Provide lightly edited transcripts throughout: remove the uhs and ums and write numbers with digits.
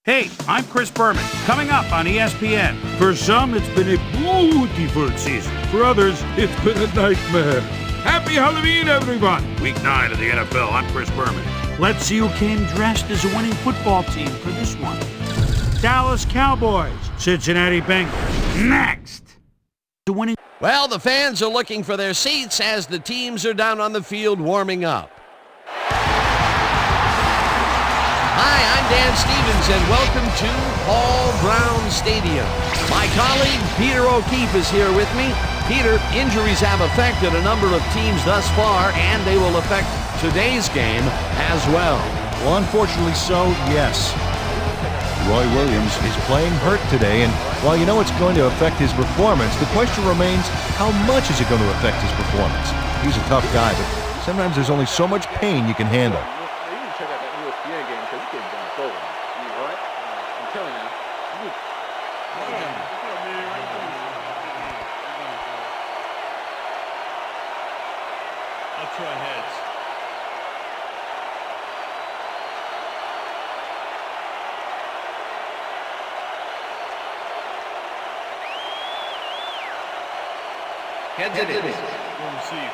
Hey, I'm Chris Berman. Coming up on ESPN. For some, it's been a beautiful season. For others, it's been a nightmare. Happy Halloween, everyone. Week 9 of the NFL. I'm Chris Berman. Let's see who came dressed as a winning football team for this one. Dallas Cowboys, Cincinnati Bengals. Next. The winning. Well, the fans are looking for their seats as the teams are down on the field warming up. Hi, I'm Dan Stevens, and welcome to Paul Brown Stadium. My colleague, Peter O'Keefe, is here with me. Peter, injuries have affected a number of teams thus far, and they will affect today's game as well. Well, unfortunately so, yes. Roy Williams is playing hurt today, and while you know it's going to affect his performance, the question remains, how much is it going to affect his performance? He's a tough guy, but sometimes there's only so much pain you can handle. Check out that ESPN game because you getting done over. You all right? I'm telling you. I'll try heads. Heads it is. We'll receive.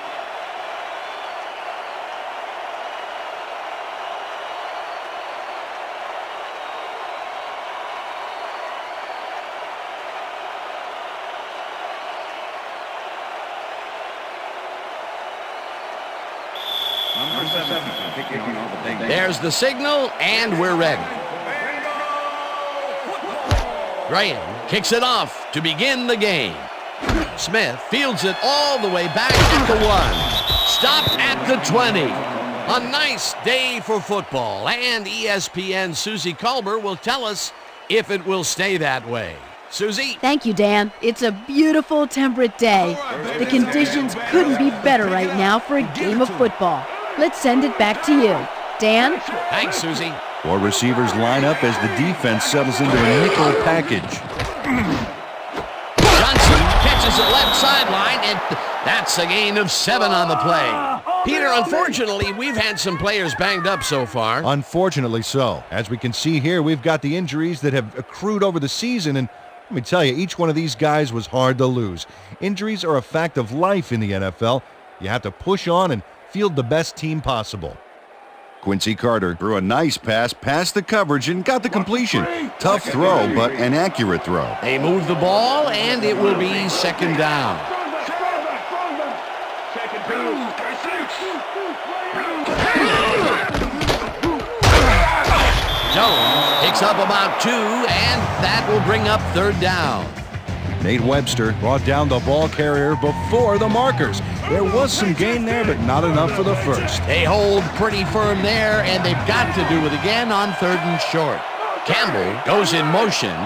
There's the signal, and we're ready. Graham kicks it off to begin the game. Smith fields it all the way back at the 1. Stopped at the 20. A nice day for football, and ESPN's Suzy Kolber will tell us if it will stay that way. Suzy? Thank you, Dan. It's a beautiful, temperate day. The conditions couldn't be better right now for a game of football. Let's send it back to you. Dan? Thanks, Suzy. 4 receivers line up as the defense settles into a nickel package. Johnson catches it left sideline, and that's a gain of 7 on the play. Peter, unfortunately, we've had some players banged up so far. Unfortunately so. As we can see here, we've got the injuries that have accrued over the season, and let me tell you, each one of these guys was hard to lose. Injuries are a fact of life in the NFL. You have to push on and field the best team possible. Quincy Carter threw a nice pass past the coverage and got the completion. Tough throw, but an accurate throw. They move the ball, and it will be second down. Jones picks up about 2, and that will bring up third down. Nate Webster brought down the ball carrier before the markers. There was some gain there, but not enough for the first. They hold pretty firm there, and they've got to do it again on 3rd and short. Campbell goes in motion.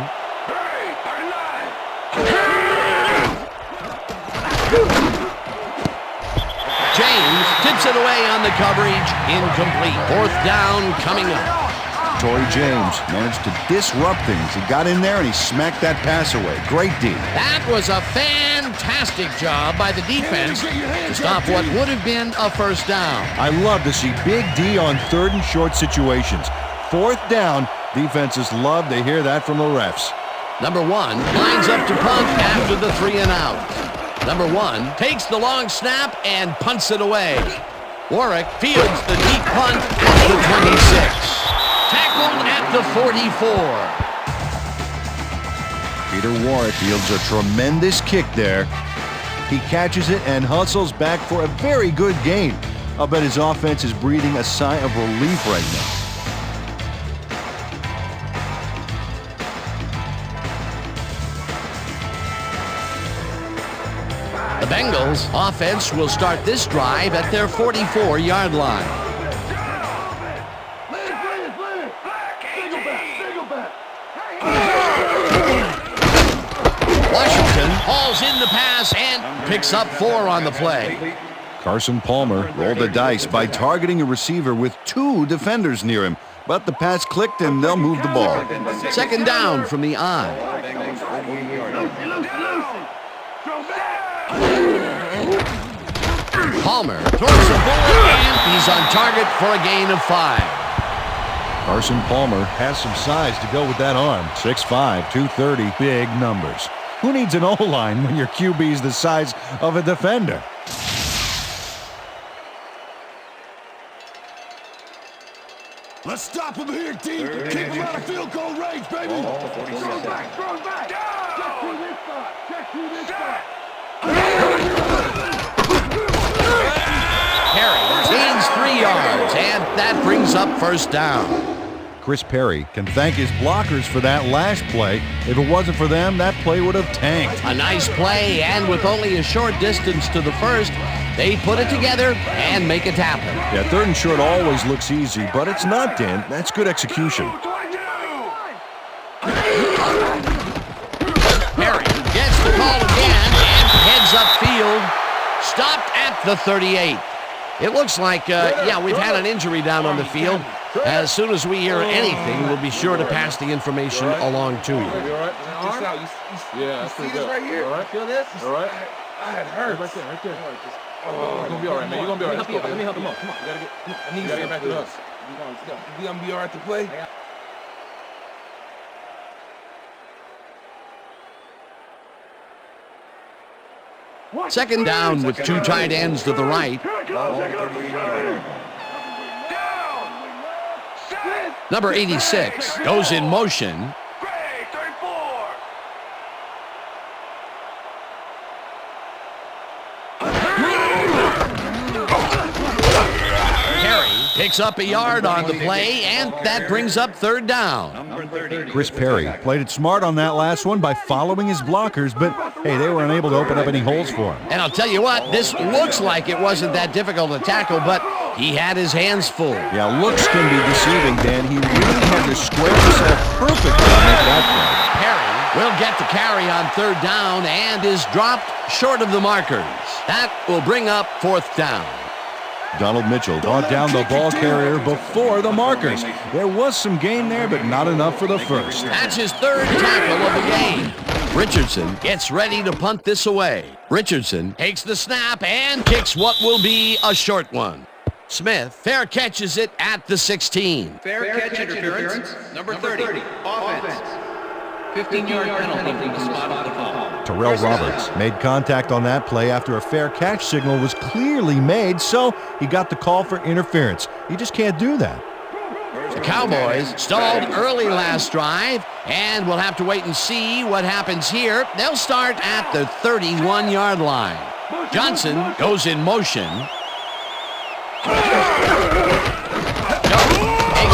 James tips it away on the coverage. Incomplete. 4th down coming up. Torrey James managed to disrupt things. He got in there and he smacked that pass away. Great D. That was a fantastic job by the defense to stop what would have been a first down. I love to see Big D on 3rd and short situations. 4th down, defenses love to hear that from the refs. Number 1 lines up to punt after the 3 and out. Number 1 takes the long snap and punts it away. Warwick fields the deep punt at the 26. Tackled at the 44. Peter Warwick fields a tremendous kick there. He catches it and hustles back for a very good gain. I'll bet his offense is breathing a sigh of relief right now. The Bengals offense will start this drive at their 44-yard line. Washington hauls in the pass and picks up 4 on the play. Carson Palmer rolled the dice by targeting a receiver with 2 defenders near him, but the pass clicked and they'll move the ball. 2nd down from the I. Palmer throws the ball, and he's on target for a gain of 5. Carson Palmer has some size to go with that arm. 6'5", 230, big numbers. Who needs an O-line when your QB is the size of a defender? Let's stop him here, team. Keep him out of field goal range, baby. Throw back. Check through this side. Perry gains 3 yards, and that brings up first down. Chris Perry can thank his blockers for that last play. If it wasn't for them, that play would have tanked. A nice play, and with only a short distance to the first, they put it together and make it happen. Yeah, 3rd and short always looks easy, but it's not, Dan. That's good execution. Perry gets the call again and heads upfield. Stopped at the 38. It looks like, we've had an injury down on the field. As soon as we hear anything, we'll be sure to pass the information along to you. You all right? Yeah, that's pretty good. Right here. All right. Feel this? All right. It hurts. Right there. Oh, you're gonna be all right, man. You're gonna be all right. Let me help him up. Come on. You gotta get back to us. You gonna be all right to play? Second down with 2 tight ends to the right. Number 86 goes in motion. Picks up a yard on the play, and that brings up 3rd down. Chris Perry played it smart on that last one by following his blockers, but, hey, they were unable to open up any holes for him. And I'll tell you what, this looks like it wasn't that difficult to tackle, but he had his hands full. Yeah, looks can be deceiving, Dan. He really had to square himself perfectly to make that play. Perry will get the carry on 3rd down and is dropped short of the markers. That will bring up 4th down. Donald Mitchell brought down the ball carrier before the markers. There was some gain there, but not enough for the first. That's his 3rd tackle of the game. Richardson gets ready to punt this away. Richardson takes the snap and kicks what will be a short one. Smith fair catches it at the 16. Fair catch interference, number 30, offense. 15-yard penalty from the spot of the foul. Terrell Roberts made contact on that play after a fair catch signal was clearly made, so he got the call for interference. You just can't do that. The Cowboys stalled early last drive, and we'll have to wait and see what happens here. They'll start at the 31-yard line. Johnson goes in motion. Takes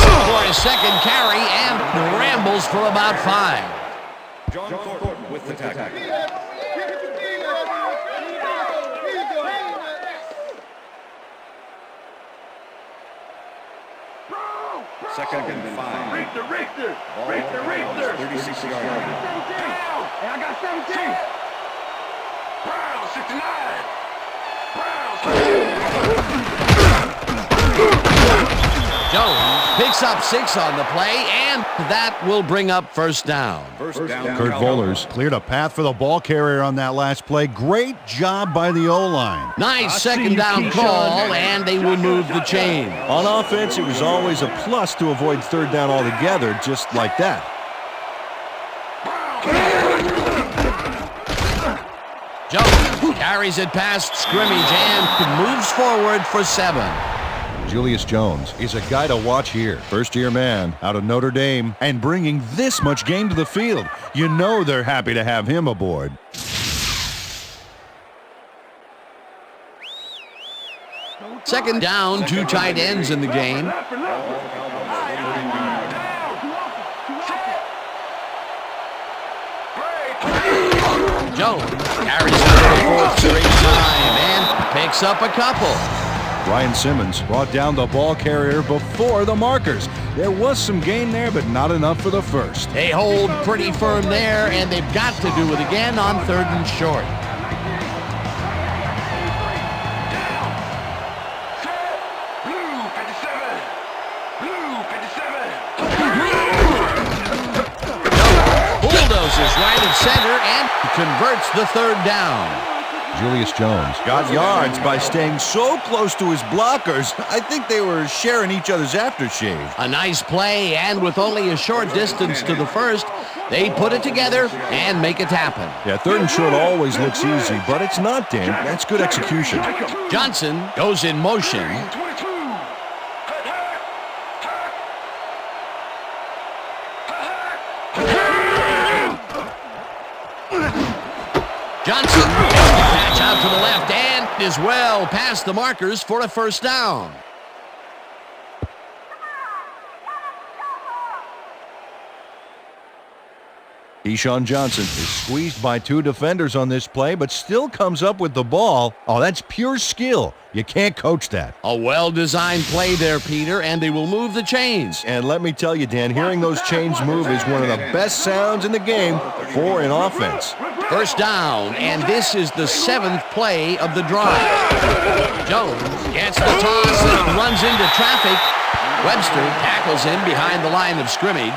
it for his 2nd carry and rambles for about 5. John Thornton with the tackle. Second and 5. Richter. Ball 36 yards. Hey, I got 17. Brown, 69. Jones picks up 6 on the play, and that will bring up first down. First down. Kurt Vollers cleared a path for the ball carrier on that last play. Great job by the O-line. Nice second down call, and they will move the chain. On offense, it was always a plus to avoid 3rd down altogether, just like that. Jones carries it past scrimmage and moves forward for 7. Julius Jones is a guy to watch here. First-year man out of Notre Dame and bringing this much game to the field. You know they're happy to have him aboard. Second down, 2 tight ends in the game. Jones carries it for the 4th straight time and picks up a couple. Ryan Simmons brought down the ball carrier before the markers. There was some gain there, but not enough for the first. They hold pretty firm there, and they've got to do it again on 3rd and short. Bulldozes right at center and converts the 3rd down. Julius Jones got yards by staying so close to his blockers. I think they were sharing each other's aftershave. A nice play, and with only a short distance to the first, they put it together and make it happen. Yeah, 3rd and short always looks easy, but it's not, Dan. That's good execution. Johnson goes in motion. Johnson patch out to the left and is well past the markers for a first down. Deshaun Johnson is squeezed by 2 defenders on this play, but still comes up with the ball. Oh, that's pure skill. You can't coach that. A well-designed play there, Peter, and they will move the chains. And let me tell you, Dan, hearing those chains move is one of the best sounds in the game for an offense. First down, and this is the 7th play of the drive. Jones gets the toss and runs into traffic. Webster tackles him behind the line of scrimmage.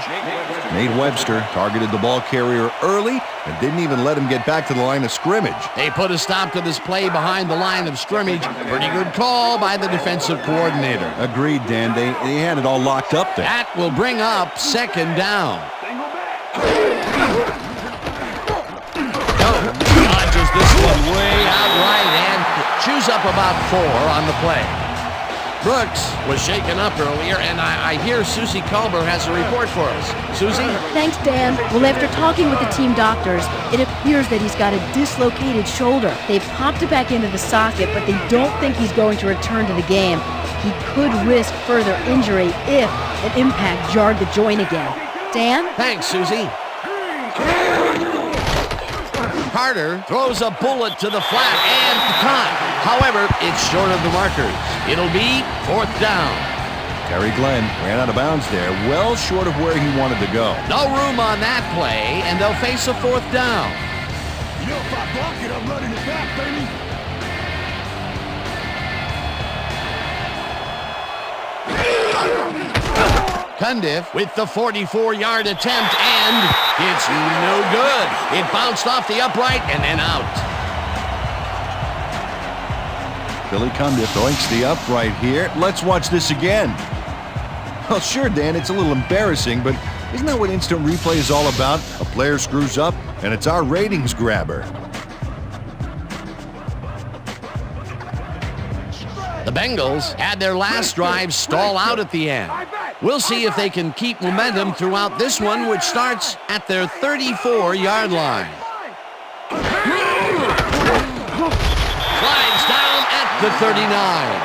Nate Webster targeted the ball carrier early and didn't even let him get back to the line of scrimmage. They put a stop to this play behind the line of scrimmage. Pretty good call by the defensive coordinator. Agreed, Dan. They had it all locked up there. That will bring up 2nd down. Jones dodges this one way out right and chews up about 4 on the play. Brooks was shaken up earlier, and I hear Suzy Kolber has a report for us. Suzy? Thanks, Dan. Well, after talking with the team doctors, it appears that he's got a dislocated shoulder. They've popped it back into the socket, but they don't think he's going to return to the game. He could risk further injury if an impact jarred the joint again. Dan? Thanks, Suzy. Carter throws a bullet to the flat and caught. However, it's short of the markers. It'll be 4th down. Terry Glenn ran out of bounds there, well short of where he wanted to go. No room on that play, and they'll face a 4th down. Yo, if I block it, I'm running it back, baby. Cundiff with the 44-yard attempt, and it's no good. It bounced off the upright and then out. Billy Cundiff oinks the upright here. Let's watch this again. Well, sure, Dan, it's a little embarrassing, but isn't that what instant replay is all about? A player screws up, and it's our ratings grabber. The Bengals had their last drive stall out at the end. We'll see if they can keep momentum throughout this one, which starts at their 34-yard line. Slides down at the 39.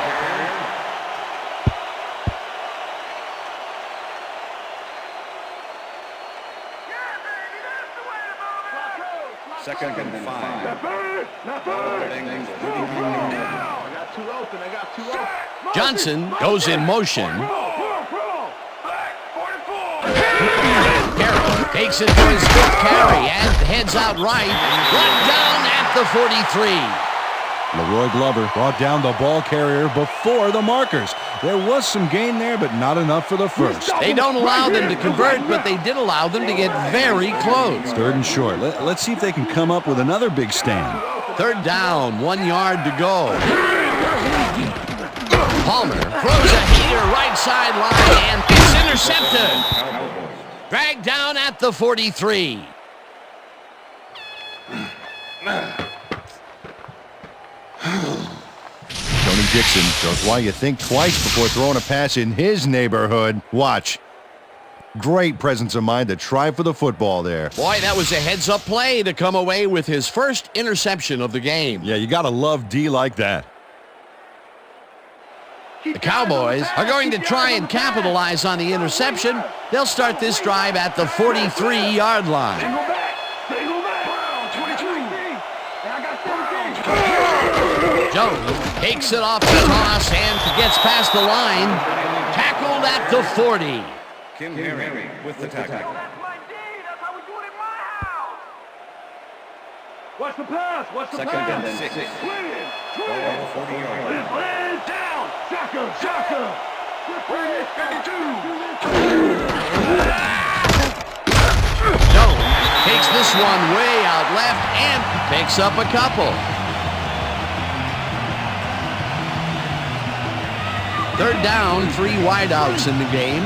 Second and 5. Johnson goes in motion. Carroll takes it for his 5th carry and heads out right. Brought down at the 43. Leroy Glover brought down the ball carrier before the markers. There was some gain there, but not enough for the first. They don't allow them to convert, but they did allow them to get very close. 3rd and short. Let's see if they can come up with another big stand. 3rd down, 1 yard to go. Palmer throws a heater right sideline, and it's intercepted. Dragged down at the 43. Tony Dixon shows why you think twice before throwing a pass in his neighborhood. Watch. Great presence of mind to try for the football there. Boy, that was a heads-up play to come away with his first interception of the game. Yeah, you got to love D like that. The Cowboys are going to try and capitalize on the interception. They'll start this drive at the 43-yard line. Jones takes it off the toss and gets past the line. Tackled at the 40. Kim Harry with the tackle. Watch the pass. Watch the Second pass. and 6. Ball 40 yards. Land down. Shaka. Jones takes this one way out left and picks up a couple. Third down, 3 wideouts in the game.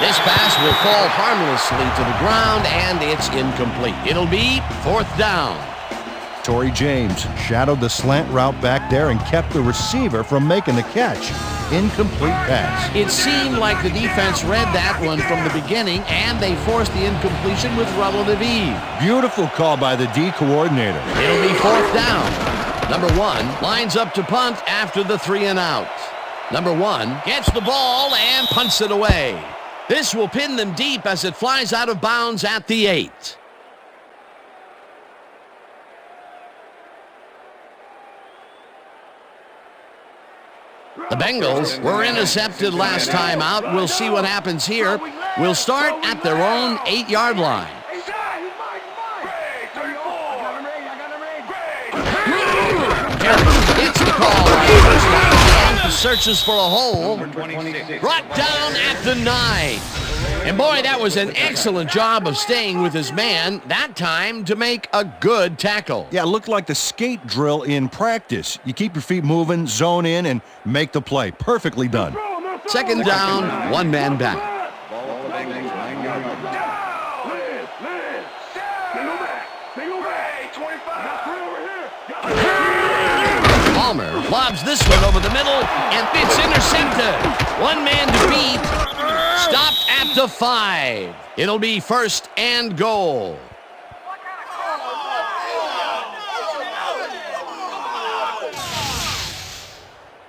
This pass will fall harmlessly to the ground, and it's incomplete. It'll be 4th down. Torrey James shadowed the slant route back there and kept the receiver from making the catch. Incomplete pass. It seemed like the defense read that one from the beginning, and they forced the incompletion with relative ease. Beautiful call by the D coordinator. It'll be 4th down. Number 1 lines up to punt after the 3 and out. Number 1 gets the ball and punts it away. This will pin them deep as it flies out of bounds at the 8. The Bengals were intercepted last time out. We'll see what happens here. We'll start at their own 8-yard line. Gets the call and searches for a hole. Brought down at the 9. And boy, that was an excellent job of staying with his man, that time to make a good tackle. Yeah, it looked like the skate drill in practice. You keep your feet moving, zone in, and make the play. Perfectly done. 2nd down, 1 man back. Palmer lobs this one over the middle, and it's intercepted. 1 man to beat. Stopped at the 5. It'll be 1st and goal.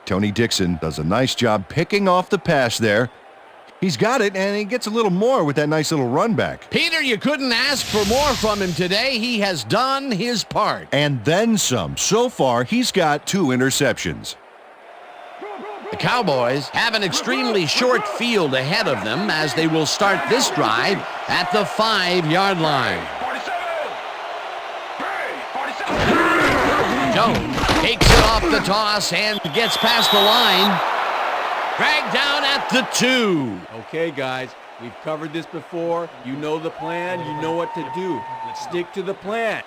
Tony Dixon does a nice job picking off the pass there. He's got it, and he gets a little more with that nice little run back. Peter, you couldn't ask for more from him today. He has done his part. And then some. So far, he's got 2 interceptions. The Cowboys have an extremely short field ahead of them as they will start this drive at the 5-yard line. Jones takes it off the toss and gets past the line. Dragged down at the 2. Okay, guys, we've covered this before. You know the plan. You know what to do. Let's stick to the plan.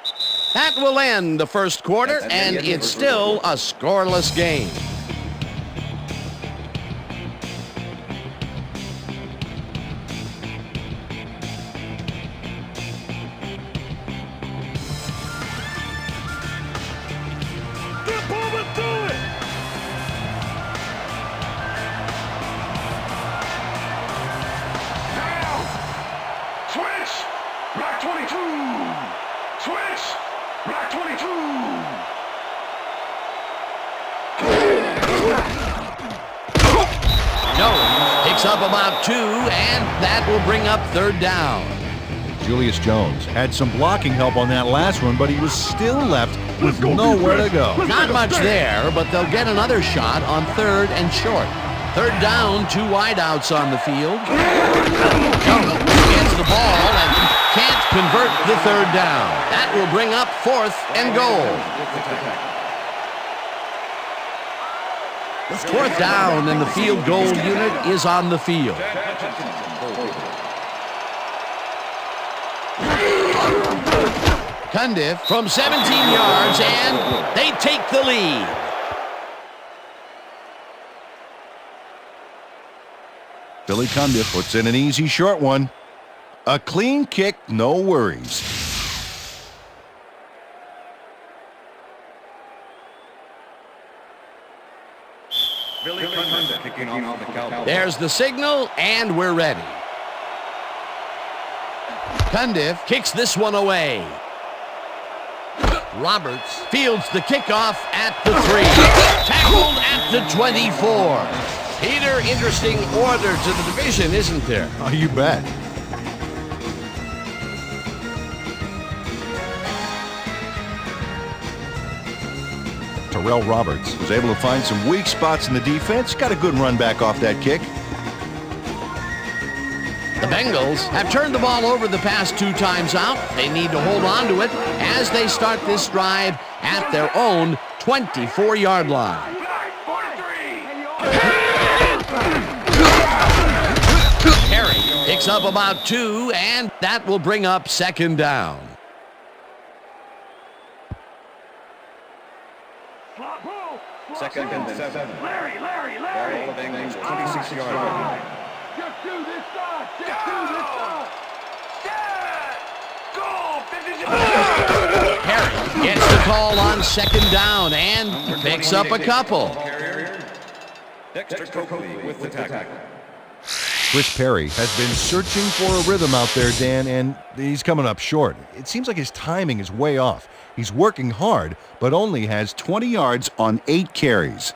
That will end the first quarter, and it's still a scoreless game. Up about 2, and that will bring up 3rd down. Julius Jones had some blocking help on that last one, but he was still left with nowhere to go. Not much there, but they'll get another shot on 3rd and short. 3rd down, 2 wideouts on the field. Jones gets the ball and can't convert the 3rd down. That will bring up 4th and goal. 4th down, and the field goal unit is on the field. Cundiff from 17 yards, and they take the lead. Billy Cundiff puts in an easy short one. A clean kick, no worries. There's the signal, and we're ready. Cundiff kicks this one away. Roberts fields the kickoff at the 3. Tackled at the 24. Peter, interesting order to the division, isn't there? Oh, you bet. Terrell Roberts was able to find some weak spots in the defense. Got a good run back off that kick. The Bengals have turned the ball over the past 2 times out. They need to hold on to it as they start this drive at their own 24-yard line. Perry picks Picks up about 2, and that will bring up second down. Second and 7. Larry. Ball of Bengals 26-yard line. Just do this side. Just do this side. Harry gets the call on second down and picks up a couple. Dexter Copley with the tackle. Chris Perry has been searching for a rhythm out there, Dan, and he's coming up short. It seems like his timing is way off. He's working hard, but only has 20 yards on 8 carries.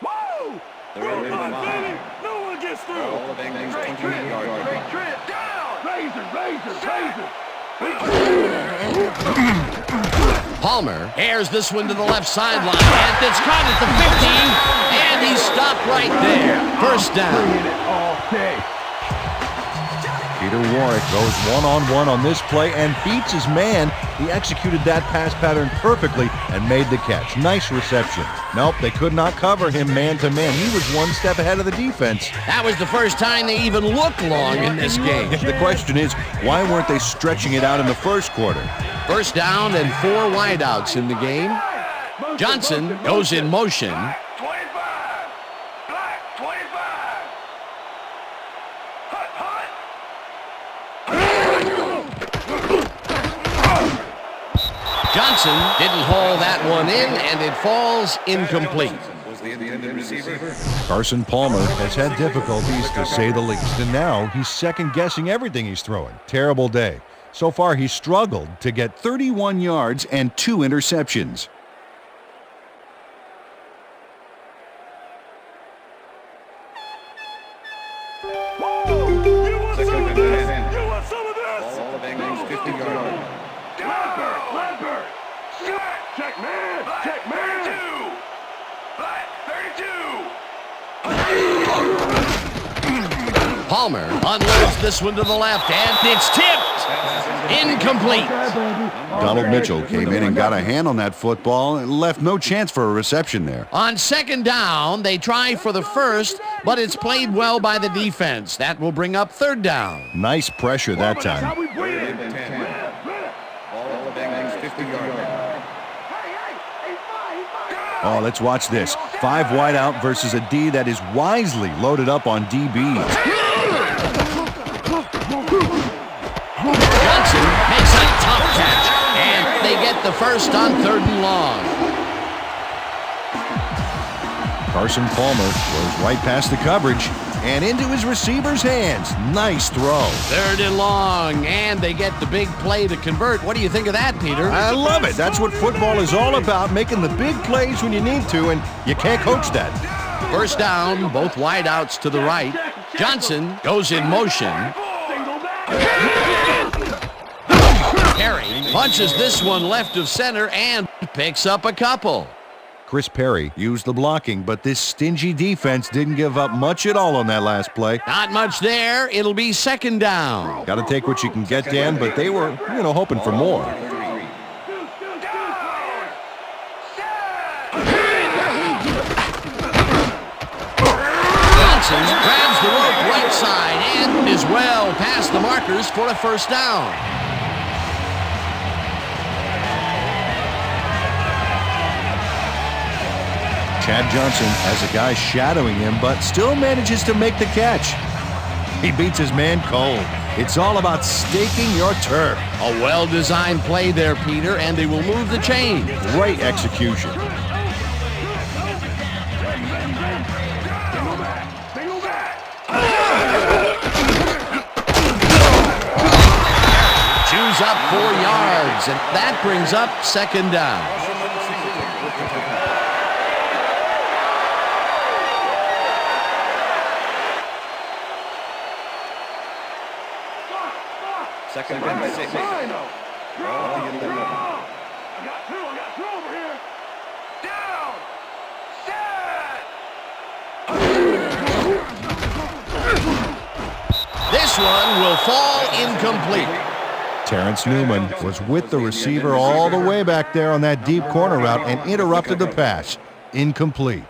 Whoa! No one gets through. Ball of Bengals 28-yard line. Razor. Palmer airs this one to the left sideline, and it's caught at the 15, and he's stopped right there. First down. Peter Warwick goes one-on-one on this play and beats his man. He executed that pass pattern perfectly and made the catch. Nice reception. Nope, they could not cover him man-to-man. He was one step ahead of the defense. That was the first time they even looked long in this game. The question is, why weren't they stretching it out in the first quarter? First down and 4 wideouts in the game. Johnson goes in motion. Johnson didn't haul that one in, and it falls incomplete. Carson Palmer has had difficulties, to say the least, and now he's second-guessing everything he's throwing. Terrible day. So far, he's struggled to get 31 yards and 2 interceptions. Palmer unloads this one to the left, and it's tipped. Incomplete. Donald Mitchell came in and got a hand on that football and left no chance for a reception there. On second down, they try for the first, but it's played well by the defense. That will bring up third down. Nice pressure that time. Oh, let's watch this. 5 wide out versus a D that is wisely loaded up on DBs. Johnson makes a tough catch, and they get the first on 3rd and long. Carson Palmer goes right past the coverage and into his receiver's hands. Nice throw. 3rd and long, and they get the big play to convert. What do you think of that, Peter? I love it. That's what football is all about, making the big plays when you need to, and you can't coach that. First down, both wideouts to the right. Johnson goes in motion. Perry punches this one left of center and picks up a couple. Chris Perry used the blocking, but this stingy defense didn't give up much at all on that last play. Not much there. It'll be second down. Got to take what you can get, Dan, but they were, hoping for more. Johnson grabs the rope right side and is well past the markers for a first down. Chad Johnson has a guy shadowing him, but still manages to make the catch. He beats his man cold. It's all about staking your turf. A well-designed play there, Peter, and they will move the chain. Great execution. Chews up 4 yards, and that brings up second down. Second and 6. I got two over here. Down. Set. This one will fall incomplete. Terrence Newman was with the receiver all the way back there on that deep corner route and interrupted the pass. Incomplete.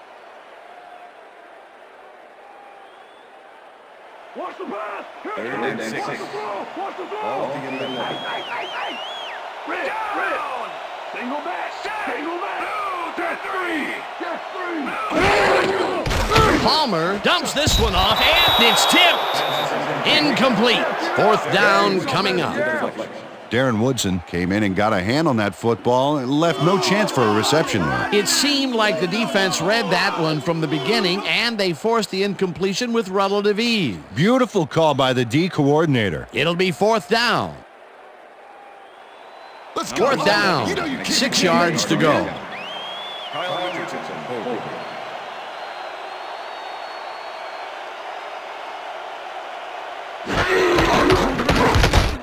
Single back. Single back. That's three. That's three. Palmer dumps this one off, and it's tipped. Incomplete. Fourth down coming up. Darren Woodson came in and got a hand on that football and left no chance for a reception there. It seemed like the defense read that one from the beginning, and they forced the incompletion with relative ease. Beautiful call by the D coordinator. It'll be fourth down. Let's go. Fourth down. 6 yards to go.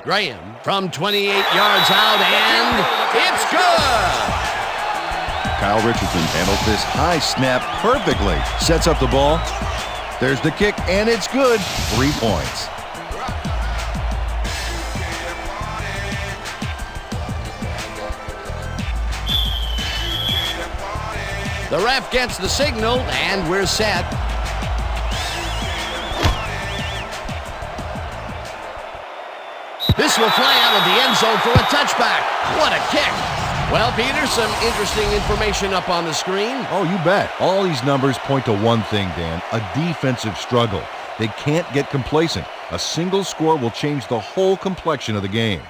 Graham from 28 yards out, and it's good! Kyle Richardson handles this high snap perfectly. Sets up the ball. There's the kick, and it's good. 3 points. The ref gets the signal, and we're set. This will fly out of the end zone for a touchback. What a kick. Well, Peter, some interesting information up on the screen. Oh, you bet. All these numbers point to one thing, Dan, a defensive struggle. They can't get complacent. A single score will change the whole complexion of the game.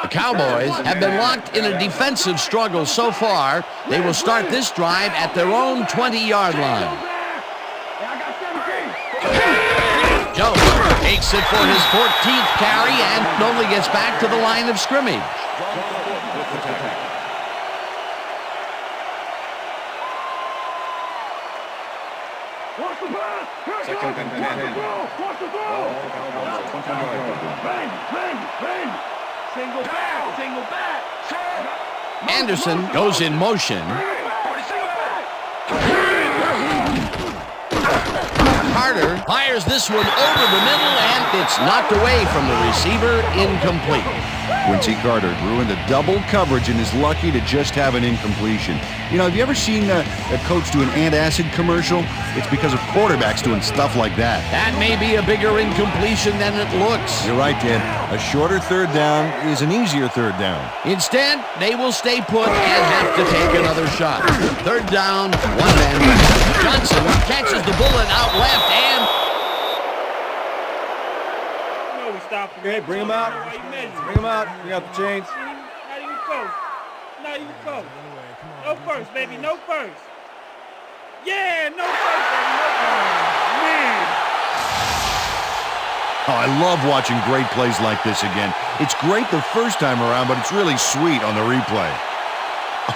The Cowboys have been locked in a defensive struggle so far. They will start this drive at their own 20-yard line. Jones takes it for his 14th carry and only gets back to the line of scrimmage. Second and 10. Single back, single back. Anderson goes in motion. Carter fires this one over the middle, and it's knocked away from the receiver, incomplete. Quincy Carter grew into double coverage and is lucky to just have an incompletion. You know, have you ever seen a coach do an antacid commercial? It's because of quarterbacks doing stuff like that. That may be a bigger incompletion than it looks. You're right, Dan. A shorter third down is an easier third down. Instead, they will stay put and have to take another shot. Third down, one man. Johnson catches the bullet out left and... Okay, bring him out. Bring him out. Bring out the chains. Not even close. Not even close. No first, baby. No first. Yeah, no first, baby. No first. Man. Oh, I love watching great plays like this again. It's great the first time around, but it's really sweet on the replay.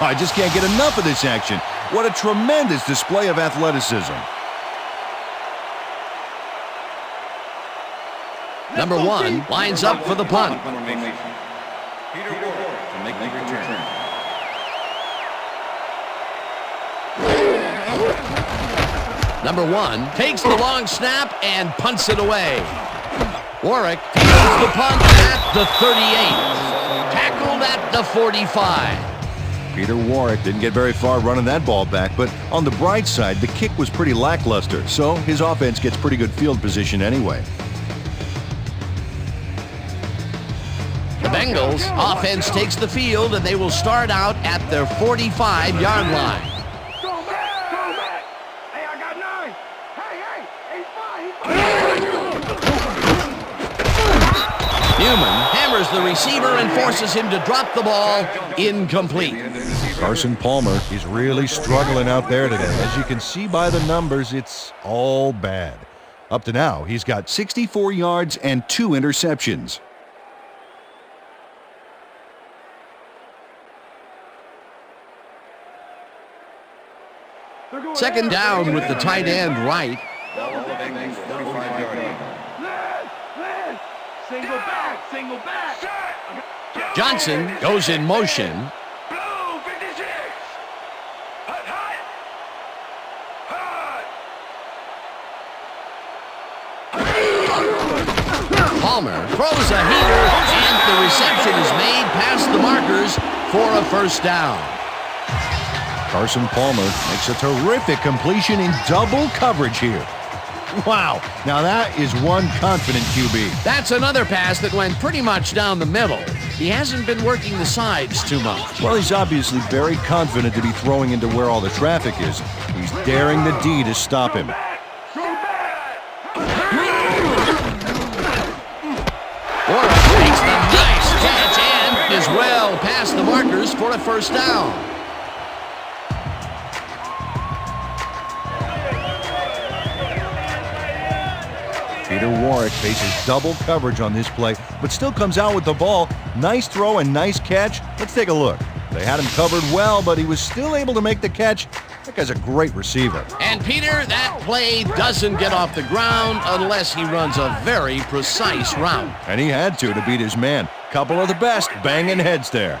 Oh, I just can't get enough of this action. What a tremendous display of athleticism. Number one lines up for the punt. Number one takes the long snap and punts it away. Warwick takes the punt at the 38. Tackled at the 45. Peter Warwick didn't get very far running that ball back, but on the bright side, the kick was pretty lackluster, so his offense gets pretty good field position anyway. The Bengals offense takes the field, and they will start out at their 45-yard line. Go back, go back. Hey, I got 9. Hey, he's fine. Newman hammers the receiver and forces him to drop the ball. Incomplete. Carson Palmer is really struggling out there today. As you can see by the numbers, it's all bad. Up to now, he's got 64 yards and 2 interceptions. Second down with the tight end right. Single back, single back. Johnson goes in motion. Blue 56. Hot. Palmer throws a heater, and the reception is made past the markers for a first down. Carson Palmer makes a terrific completion in double coverage here. Wow, now that is one confident QB. That's another pass that went pretty much down the middle. He hasn't been working the sides too much. Well, he's obviously very confident to be throwing into where all the traffic is. He's daring the D to stop him. Warwick makes the nice catch and is well past the markers for a first down. Peter Warwick faces double coverage on this play, but still comes out with the ball. Nice throw and nice catch. Let's take a look. They had him covered well, but he was still able to make the catch. That guy's a great receiver. And Peter, that play doesn't get off the ground unless he runs a very precise route. And he had to beat his man. Couple of the best banging heads there.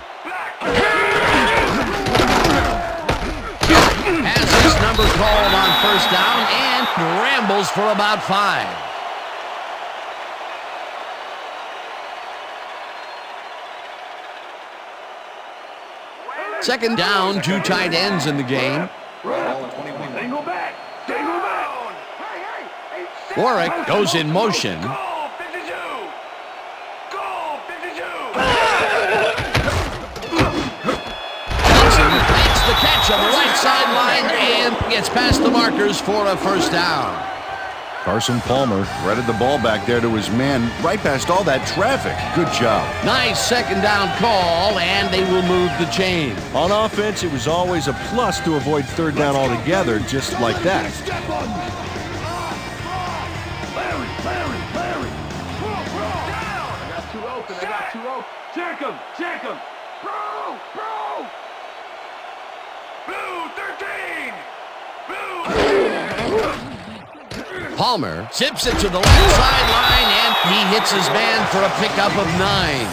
Has his number called on first down and rambles for about 5. Second down, 2 tight ends in the game. Warwick goes in motion. Johnson makes the catch on the right sideline and gets past the markers for a first down. Carson Palmer threaded the ball back there to his man, right past all that traffic. Good job. Nice second down call, and they will move the chain. On offense, it was always a plus to avoid third down altogether, just like that. Check him! Check him! Bro! Blue 13! Palmer zips it to the left sideline, and he hits his man for a pickup of 9.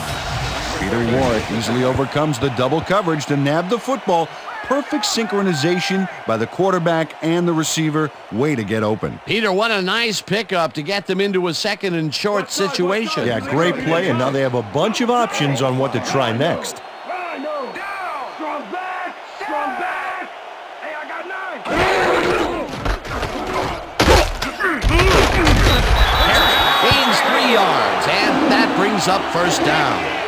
Peter Warwick easily overcomes the double coverage to nab the football. Perfect synchronization by the quarterback and the receiver. Way to get open. Peter, what a nice pickup to get them into a second and short situation. Yeah, great play, and now they have a bunch of options on what to try next. Strong back! Strong back! Hey, I got 9! Gains 3 yards, and that brings up first down.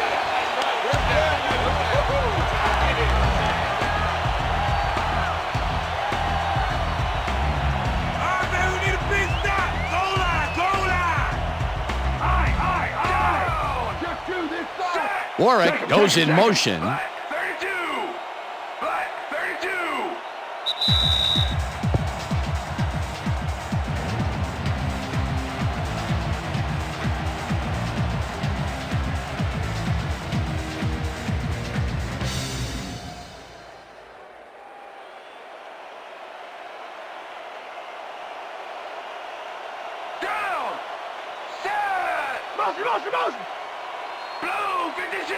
Warwick goes in motion. Black 32! Black 32! Down! Set! Motion! Blue 56!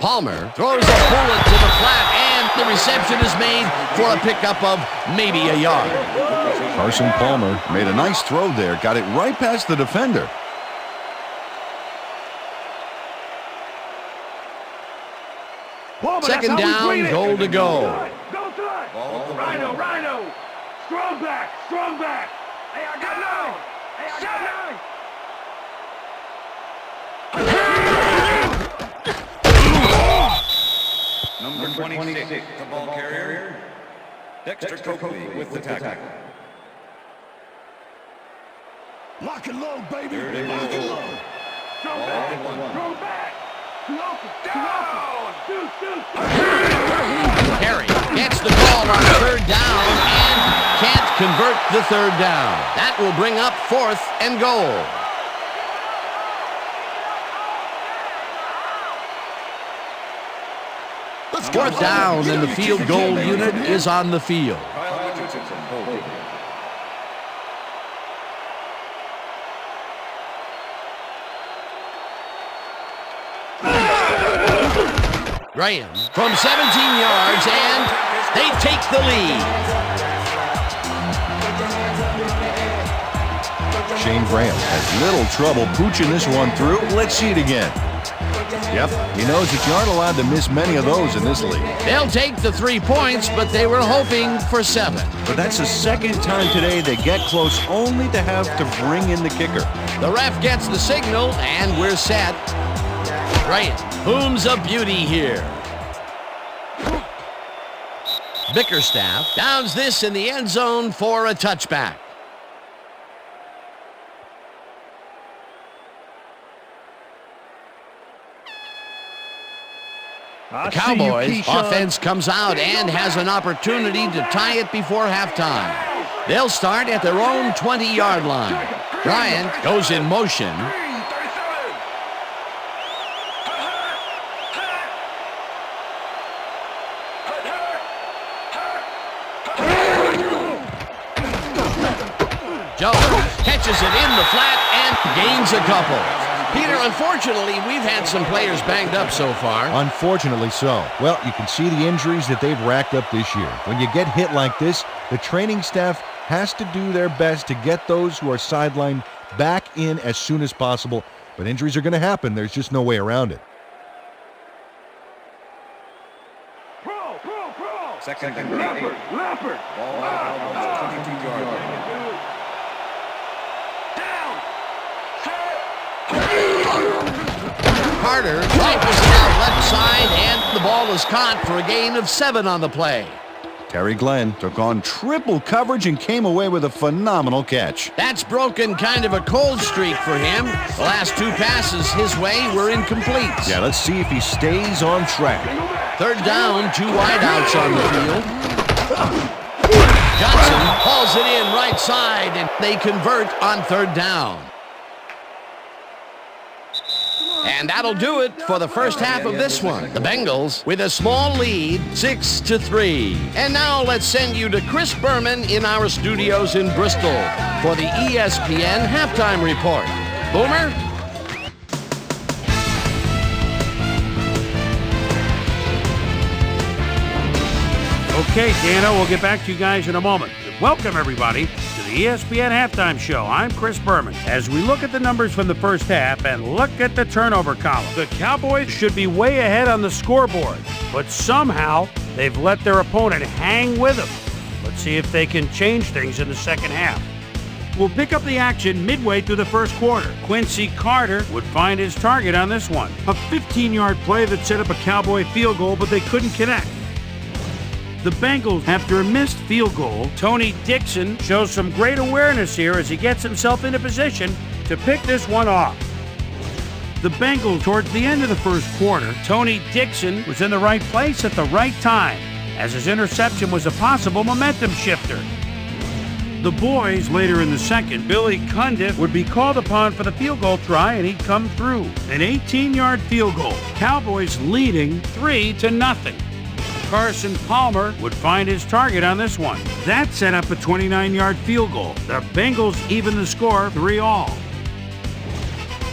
Palmer throws a bullet to the flat, and the reception is made for a pickup of maybe a yard. Carson Palmer made a nice throw there. Got it right past the defender. Second down, goal to go. Rhino! Strong back! Hey, I got 9! Number 26, the ball carrier, Dexter Coakley with the tackle. Lock and load, baby! Lock and load! Strong back! Carey gets the ball on third down and can't convert the third down. That will bring up 4th and goal. Fourth down, and the field goal unit is on the field. Graham from 17 yards, and they take the lead. Shane Graham has little trouble pooching this one through. Let's see it again. Yep, he knows that you aren't allowed to miss many of those in this league. They'll take the 3 points, but they were hoping for 7. But that's the second time today they get close only to have to bring in the kicker. The ref gets the signal, and we're set. Bryant booms a beauty here. Bickerstaff downs this in the end zone for a touchback. The Cowboys offense comes out and has an opportunity to tie it before halftime. They'll start at their own 20-yard line. Bryant goes in motion. Jones catches it in the flat and gains a couple. Peter, unfortunately, we've had some players banged up so far. Unfortunately so. Well, you can see the injuries that they've racked up this year. When you get hit like this, the training staff has to do their best to get those who are sidelined back in as soon as possible. But injuries are going to happen. There's just no way around it. Second and 8. Ball out, 22-yard line. Carter rifles it out left side, and the ball is caught for a gain of 7 on the play. Terry Glenn took on triple coverage and came away with a phenomenal catch. That's broken kind of a cold streak for him. The last 2 passes his way were incomplete. Yeah, let's see if he stays on track. 3rd down, 2 wideouts on the field. Johnson hauls it in right side, and they convert on 3rd down. And that'll do it for the first half of this one. The Bengals with a small lead, 6-3. And now let's send you to Chris Berman in our studios in Bristol for the ESPN Halftime Report. Boomer? Okay, Dana, we'll get back to you guys in a moment. Welcome, everybody, to the ESPN Halftime Show. I'm Chris Berman. As we look at the numbers from the first half and look at the turnover column, the Cowboys should be way ahead on the scoreboard, but somehow they've let their opponent hang with them. Let's see if they can change things in the second half. We'll pick up the action midway through the first quarter. Quincy Carter would find his target on this one. A 15-yard play that set up a Cowboy field goal, but they couldn't connect. The Bengals, after a missed field goal, Tony Dixon shows some great awareness here as he gets himself into position to pick this one off. The Bengals, towards the end of the first quarter, Tony Dixon was in the right place at the right time, as his interception was a possible momentum shifter. The boys, later in the second, Billy Cundiff would be called upon for the field goal try, and he'd come through. An 18-yard field goal. Cowboys leading 3-0. Carson Palmer would find his target on this one. That set up a 29-yard field goal. The Bengals even the score 3-all.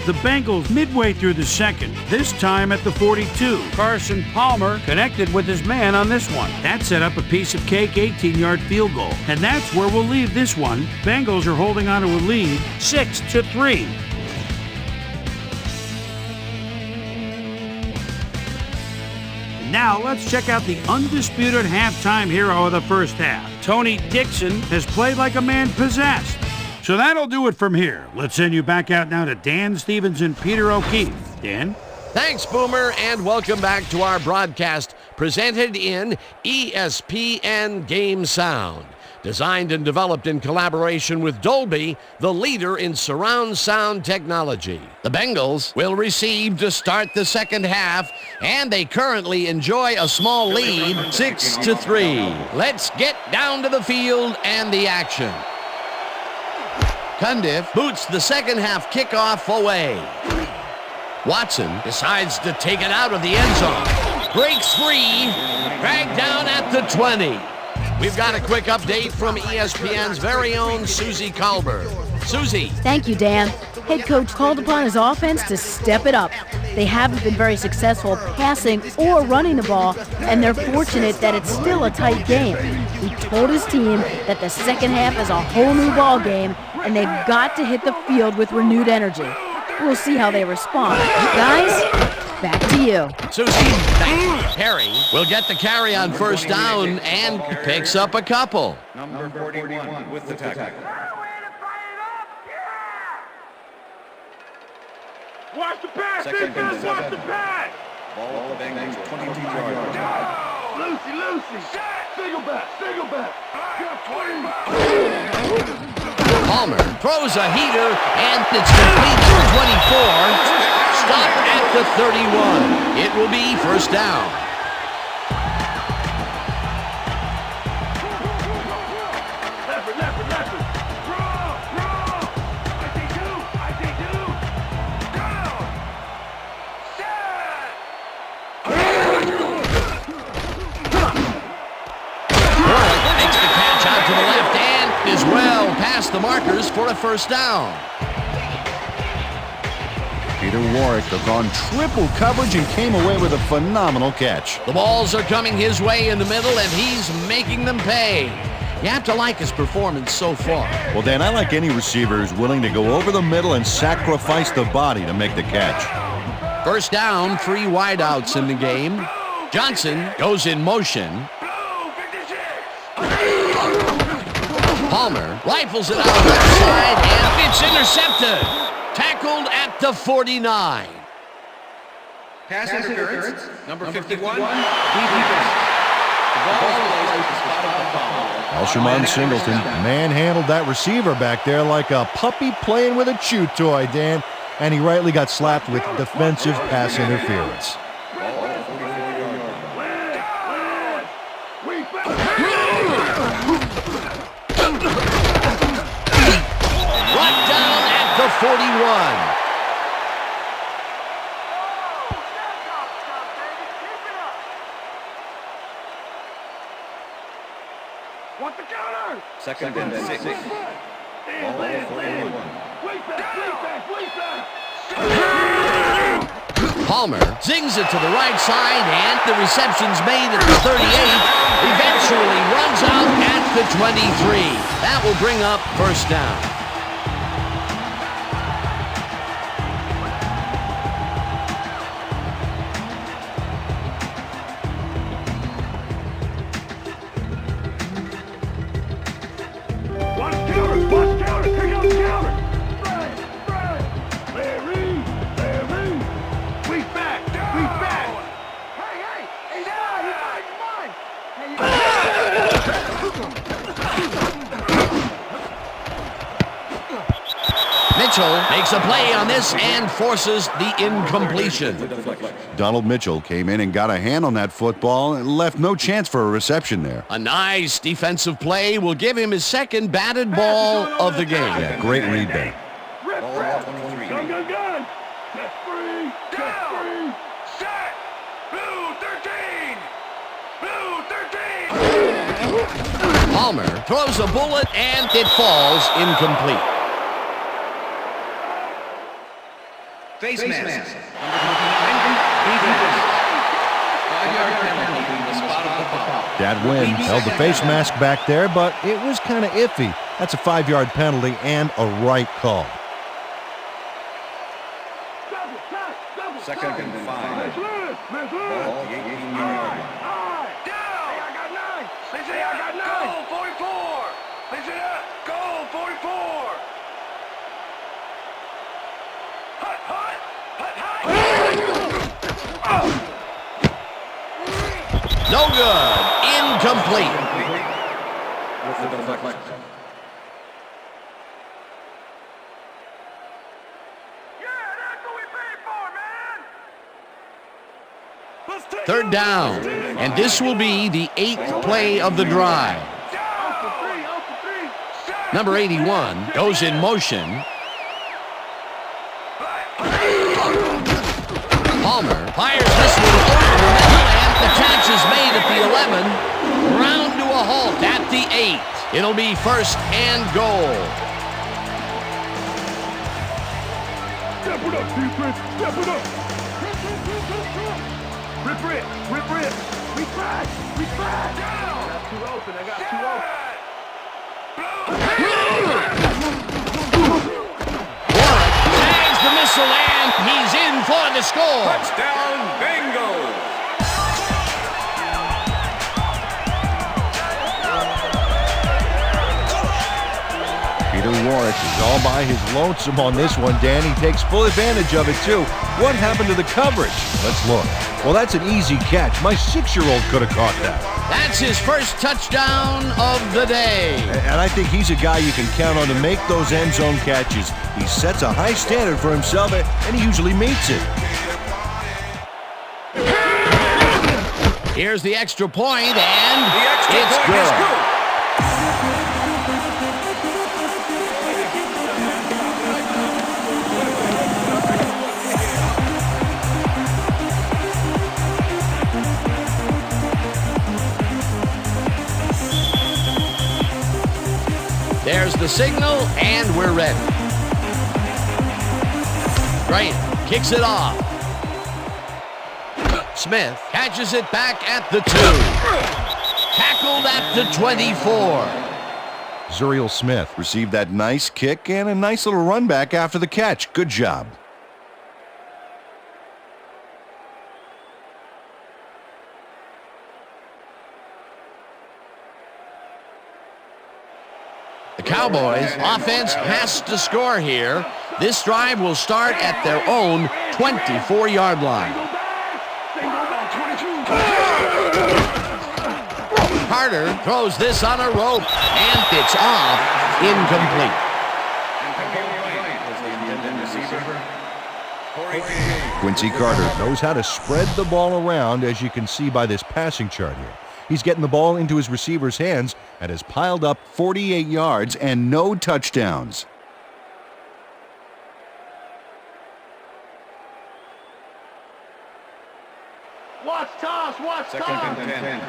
The Bengals midway through the second, this time at the 42. Carson Palmer connected with his man on this one. That set up a piece of cake 18-yard field goal. And that's where we'll leave this one. Bengals are holding on to a lead 6-3. Now, let's check out the undisputed halftime hero of the first half. Tony Dixon has played like a man possessed. So that'll do it from here. Let's send you back out now to Dan Stevens and Peter O'Keefe. Dan? Thanks, Boomer, and welcome back to our broadcast presented in ESPN Game Sound. Designed and developed in collaboration with Dolby, the leader in surround sound technology. The Bengals will receive to start the second half, and they currently enjoy a small lead, 6-3. Let's get down to the field and the action. Cundiff boots the second half kickoff away. Watson decides to take it out of the end zone. Breaks free, dragged down at the 20. We've got a quick update from ESPN's very own Suzy Kolber. Suzy. Thank you, Dan. Head coach called upon his offense to step it up. They haven't been very successful passing or running the ball, and they're fortunate that it's still a tight game. He told his team that the second half is a whole new ball game, and they've got to hit the field with renewed energy. We'll see how they respond. Guys, back to you. Suzy, Harry will get the carry on first down and picks up a couple. Number 41 with the tackle. Watch the pass, defense, watch the pass! Ball of Bengals 22-yard line. Lucy. Single back. Palmer throws a heater, and it's complete to the 24. Stop at the 31. It will be first down. Is well past the markers for a first down. Peter Warwick took on triple coverage and came away with a phenomenal catch. The balls are coming his way in the middle, and he's making them pay. You have to like his performance so far. Well, Dan, I like any receiver who's willing to go over the middle and sacrifice the body to make the catch. First down, 3 wideouts in the game. Johnson goes in motion. Palmer rifles it out on the left side, and it's intercepted. Tackled at the 49. Pass interference, number 51, defense. The ball is the spot of the foul. Alshimon Singleton manhandled that receiver back there like a puppy playing with a chew toy, Dan, and he rightly got slapped with defensive pass interference. Brought down at the 41. Want the counter? Second and 6. Palmer zings it to the right side, and the reception's made at the 38. Eventually runs out at the 23. That will bring up first down. Mitchell makes a play on this and forces the incompletion. Donald Mitchell came in and got a hand on that football and left no chance for a reception there. A nice defensive play will give him his second batted ball of the game. Yeah, great read there. Gun. Get free. Down. Set. Blue 13. Blue 13. Palmer throws a bullet, and it falls incomplete. Face mask. Number 29, defense. 5-yard penalty from the spot of the foul. Dad Wynn held the face mask back there, but it was kind of iffy. That's a 5-yard penalty and a right call. Second and 5. Ball at the 18-yard line. Down. I got 9. They say I got 9. Goal 44. They say that. Goal 44. No good. Incomplete. With the deflection. Third down, and this will be the 8th play of the drive. Number 81 goes in motion. Palmer fires this one over the middle, and the catch is made at the 11. Round to a halt at the 8. It'll be first and goal. Step it up, defense. Step it up. Rip. We back. Down. I got 2 open. Warwick tags the missile, and he's in for the score. score. Touchdown, Bengals. Peter Warwick is all by his lonesome on this one, Dan. He takes full advantage of it, too. What happened to the coverage? Let's look. Well, that's an easy catch. My 6-year-old could have caught that. That's his first touchdown of the day. And I think he's a guy you can count on to make those end zone catches. He sets a high standard for himself, and he usually meets it. Here's the extra point, and it's good. There's the signal, and we're ready. Bryant kicks it off. Smith catches it back at the 2. Tackled at the 24. Zuriel Smith Received that nice kick and a nice little run back after the catch. Good job. The Cowboys offense has to score here. This drive will start at their own 24-yard line. Carter throws this on a rope, and it's off, incomplete. Quincy Carter knows how to spread the ball around, as you can see by this passing chart here. He's getting the ball into his receiver's hands and has piled up 48 yards and no touchdowns. Watch toss, watch toss. Second and 10.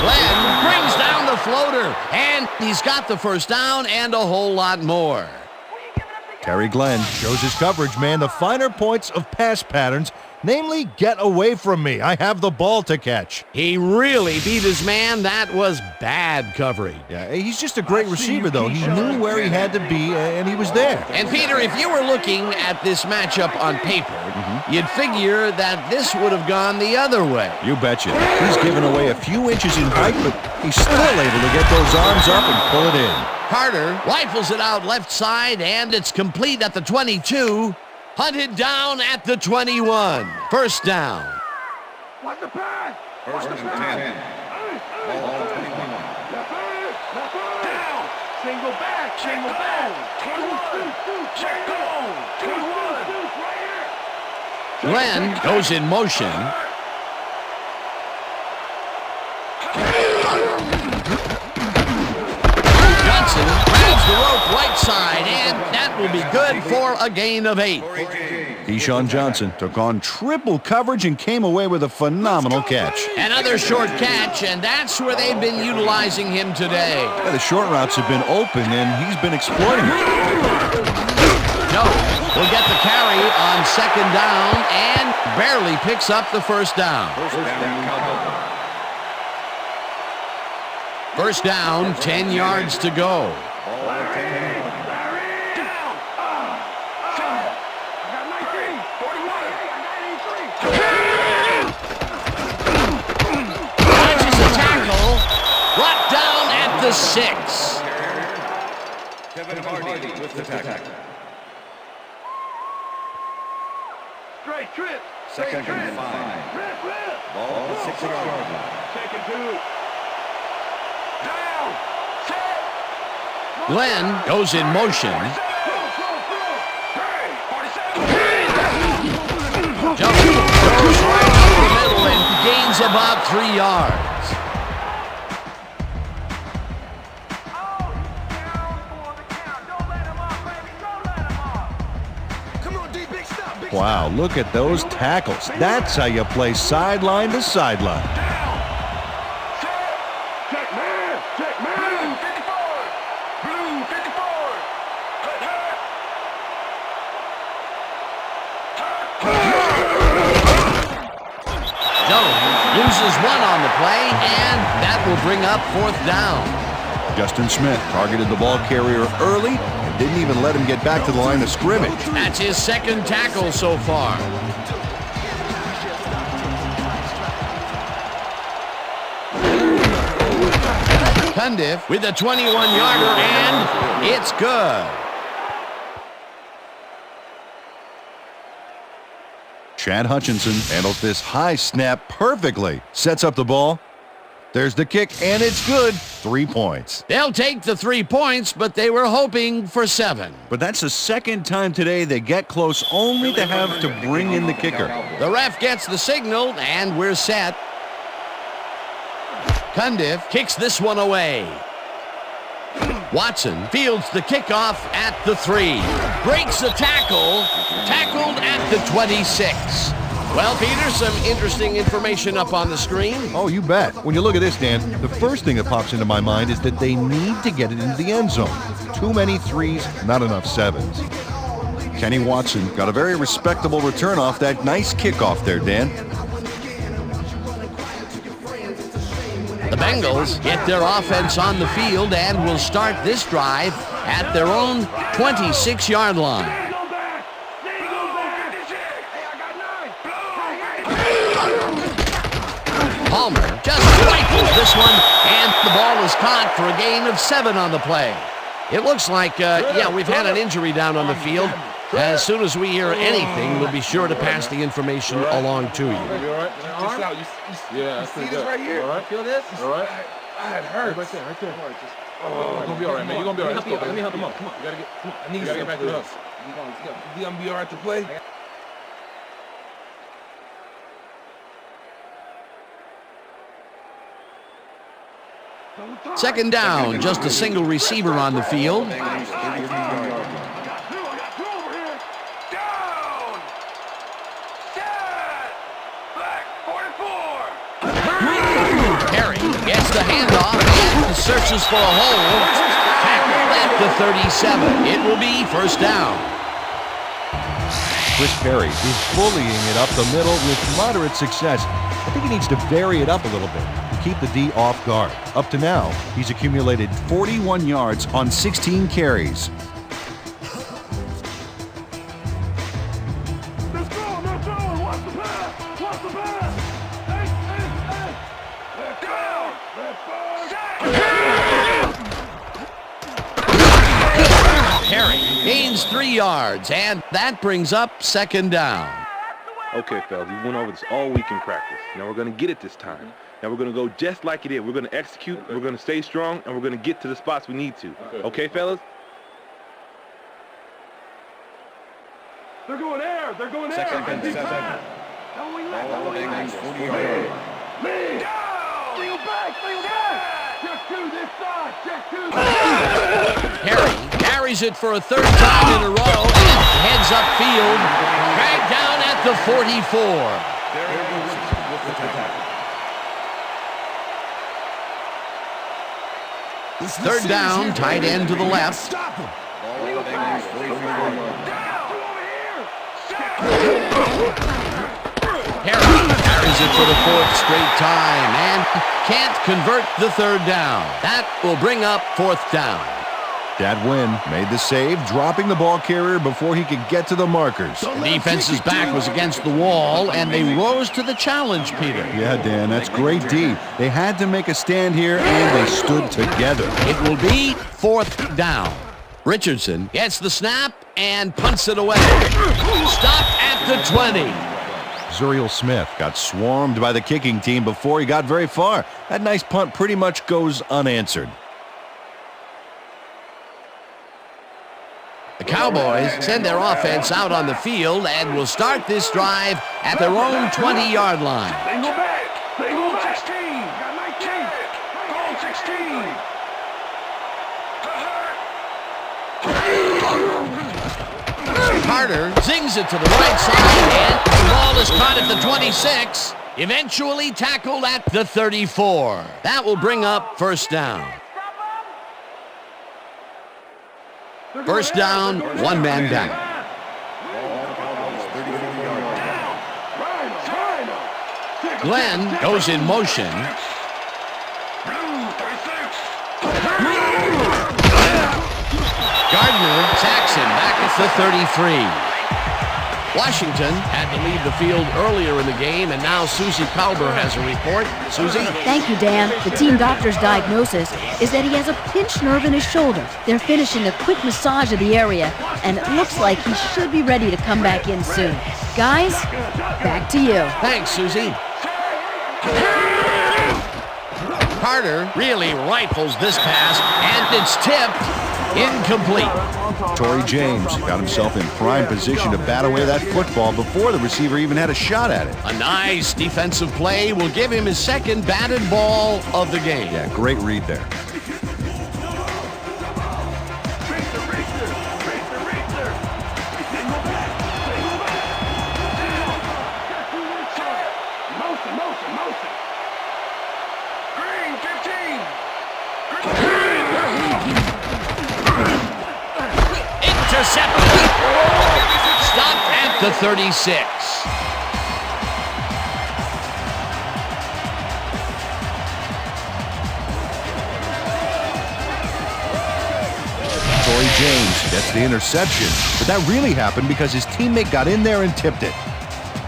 Glenn brings down the floater, and he's got the first down and a whole lot more. Terry Glenn shows his coverage, man, the finer points of pass patterns, namely, get away from me. I have the ball to catch. He really beat his man. That was bad coverage. Yeah, he's just a great receiver, though. He knew where he had to be, and he was there. And, Peter, if you were looking at this matchup on paper, you'd figure that this would have gone the other way. You betcha. He's given away a few inches in height, but he's still able to get those arms up and pull it in. Carter rifles it out left side, and it's complete at the 22. Hunted down at the 21. First down. Watch the pass. First and 10. Ball 21. Down. Single back. 21. Check on. 21. Glenn goes in motion. Johnson grabs the rope right side, and that will be good for a gain of 8. Deshaun Johnson took on triple coverage and came away with a phenomenal catch. Another short catch, and that's where they've been utilizing him today. Yeah, the short routes have been open, and he's been exploiting it. Jones will get the carry on second down and barely picks up the first down. First down, 10 yards to go. Catches a tackle, brought down at the 6. Kevin Hardy with the tackle. Straight trip. Second and 5. Ball 6-yard line. Second 2. Glenn goes in motion. Jones goes right up the middle and gains about 3 yards. Wow, look at those tackles. That's how you play sideline to sideline. loses one on the play, and that will bring up 4th down. Justin Smith targeted the ball carrier early and didn't even let him get back to the line of scrimmage. That's his 2nd tackle so far. Cundiff with a 21-yarder, and it's good. Chad Hutchinson handles this high snap perfectly. Sets up the ball. There's the kick, and it's good. 3 points. They'll take the 3 points, but they were hoping for 7. But that's the 2nd time today they get close, only to have to bring in the kicker. The ref gets the signal, and we're set. Cundiff kicks this one away. Watson fields the kickoff at the 3. Breaks the tackle. Tackled at the 26. Well, Peter, some interesting information up on the screen. Oh, you bet. When you look at this, Dan, the first thing that pops into my mind is that they need to get it into the end zone. Too many 3s, not enough 7s. Kenny Watson got a very respectable return off that nice kickoff there, Dan. The Bengals get their offense on the field and will start this drive at their own 26-yard line. Palmer just rifles this one, and the ball is caught for a gain of 7 on the play. It looks like, we've had an injury down on the field. As soon as we hear anything, we'll be sure to pass the information along to you. You all right? Yeah, that's pretty good. Right here. All right. Feel this? All right. It hurts. Right there. Oh, you're gonna be all right, man. You're gonna be all right. Let me help you. Come on. You gotta get back to us. You gonna be all right to play? 2nd down, just a single receiver on the field. Perry gets the handoff and searches for a hole. Tackled at the 37. It will be 1st down. Chris Perry is bullying it up the middle with moderate success. I think he needs to vary it up a little bit to keep the D off guard. Up to now, he's accumulated 41 yards on 16 carries. Let's go! Watch the pass! Watch the pass! Hey! Let's go! Perry gains 3 yards, and that brings up 2nd down. Okay, fellas, we went over this all week in practice. Now we're going to get it this time. Now we're going to go just like it is. We're going to execute, we're going to stay strong, and we're going to get to the spots we need to. Okay, fellas? They're going there! They're going there! Second and 7. Don't we let Ball Bengals 40-yard. Lead! Field back! Check 2 this side! Check 2! Perry carries it for a 3rd time in a row and heads upfield. Dragged down at the 44. Third down, tight end to the left. Perry carries it for the 4th straight time and can't convert the 3rd down. That will bring up 4th down. Dadwin made the save, dropping the ball carrier before he could get to the markers. The defense's back was against the wall, and they rose to the challenge, Peter. Yeah, Dan, that's great D. They had to make a stand here, and they stood together. It will be 4th down. Richardson gets the snap and punts it away. Stopped at the 20. Zuriel Smith Got swarmed by the kicking team before he got very far. That nice punt pretty much goes unanswered. The Cowboys send their offense out on the field and will start this drive at their own 20-yard line. They go back! They go back! 16! Got 19! Ball 16! Carter zings it to the right side, and the ball is caught at the 26, eventually tackled at the 34. That will bring up 1st down. 1st down, 1 man down. Glenn goes in motion. Gardner sacks him back at the 33. Washington had to leave the field earlier in the game, and now Suzy Kolber has a report. Suzy? Thank you, Dan. The team doctor's diagnosis is that he has a pinched nerve in his shoulder. They're finishing a quick massage of the area, and it looks like he should be ready to come back in soon. Guys, back to you. Thanks, Suzy. Carter really rifles this pass, and it's tipped. Incomplete. Torrey James got himself in prime position to bat away that football before the receiver even had a shot at it. A nice defensive play will give him his second batted ball of the game. Yeah, great read there. Intercepted. Stopped at the 36. Torrey James gets the interception, but that really happened because his teammate got in there and tipped it.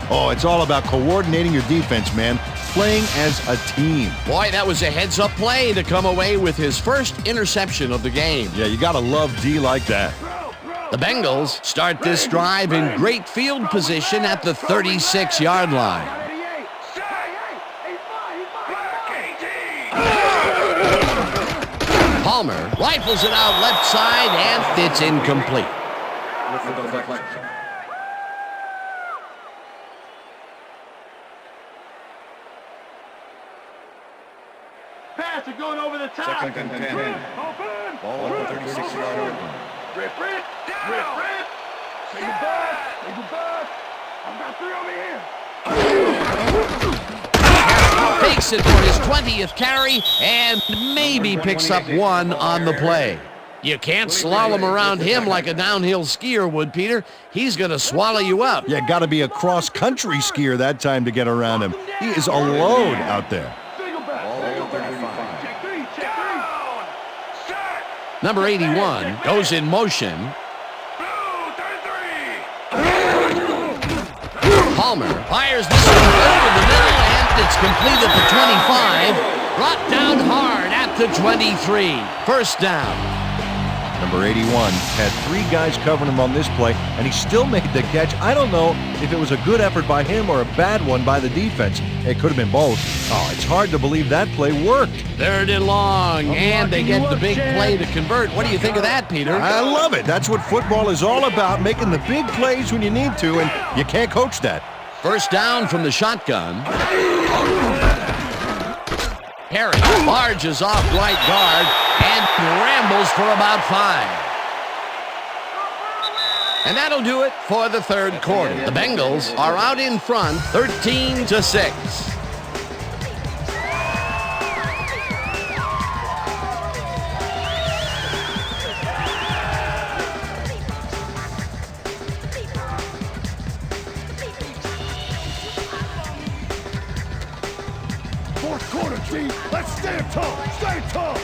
Oh, it's all about coordinating your defense, man. Playing as a team. Boy, that was a heads-up play to come away with his first interception of the game. Yeah, you gotta love D like that. The Bengals start this drive in great field position at the 36-yard line. Palmer rifles it out left side, and it's incomplete. Pass is going over the top. Second and 10. Ball at the 36-yard line. Rip. Take it back. I've got 3 over here. Takes it for his 20th carry and maybe picks up 1 on the play. You can't slalom around him like a downhill skier would, Peter. He's going to swallow you up. Yeah, got to be a cross-country skier that time to get around him. He is a load out there. Number 81 goes in motion. Palmer fires this one over the middle, and it's complete at the 25. Brought down hard at the 23. First down. Number 81 had 3 guys covering him on this play, and he still made the catch. I don't know if it was a good effort by him or a bad one by the defense. It could have been both. Oh, it's hard to believe that play worked. 3rd and long, and they get the big play to convert. What do you think of that, Peter? I love it. That's what football is all about, making the big plays when you need to, and you can't coach that. First down from the shotgun. Harry barges off right guard and rambles for about 5. And that'll do it for the 3rd quarter. The Bengals are out in front, 13-6. Fourth quarter, Chief. Let's stand tall. Stay tall.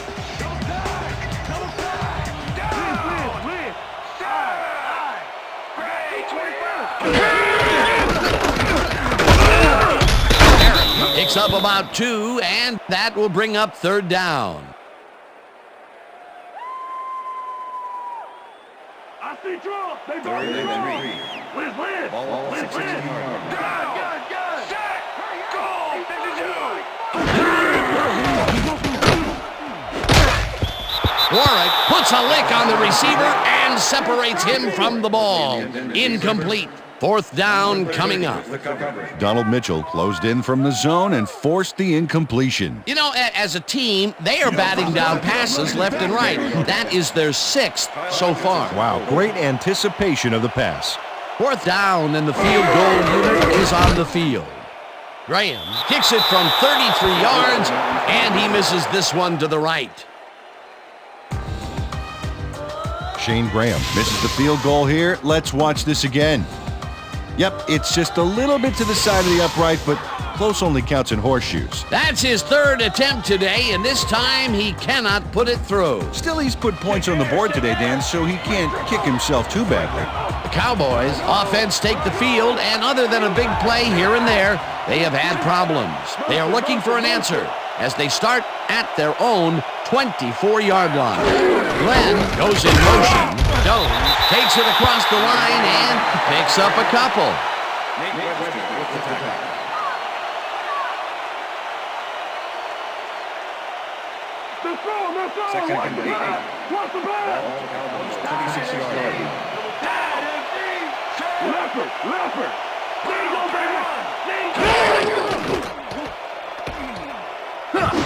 Picks up about 2, and that will bring up 3rd down. I see trouble. They brought Third me and wrong. 3. Liz. Ball at the 16-yard line. Warwick puts a lick on the receiver and separates him from the ball. Incomplete. 4th down coming up. Donald Mitchell closed in from the zone and forced the incompletion. You know, as a team, they are batting down passes left and right. That is their 6th so far. Wow, great anticipation of the pass. 4th down, and the field goal unit is on the field. Graham kicks it from 33 yards, and he misses this one to the right. Shane Graham misses the field goal here. Let's watch this again. Yep, it's just a little bit to the side of the upright, but Close only counts in horseshoes. That's his third attempt today, and this time he cannot put it through. Still, he's put points on the board today, Dan, so he can't kick himself too badly. The Cowboys offense take the field, and other than a big play here and there, they have had problems. They are looking for an answer as they start at their own 24-yard line. Glenn goes in motion. Jones takes it across the line and picks up a couple. Second and 8. What's the ball? 26-yard line. Leopard.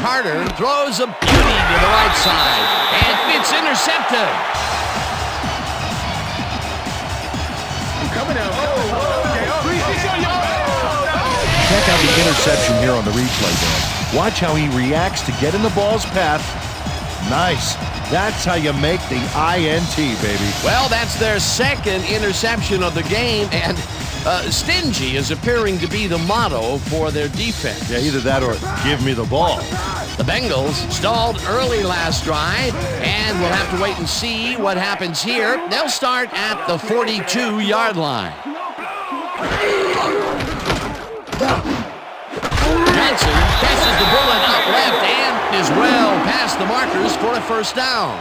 Carter throws a beauty to the right side, and it's intercepted. Coming out. Check out the interception here on the replay, Dan. Watch how he reacts to get in the ball's path. Nice. That's how you make the INT, baby. Well, that's their second interception of the game, and stingy is appearing to be the motto for their defense. Yeah, either that or give me the ball. The Bengals stalled early last drive, and we'll have to wait and see what happens here. They'll start at the 42-yard line. Johnson passes the bullet out left and is well past the markers for a first down.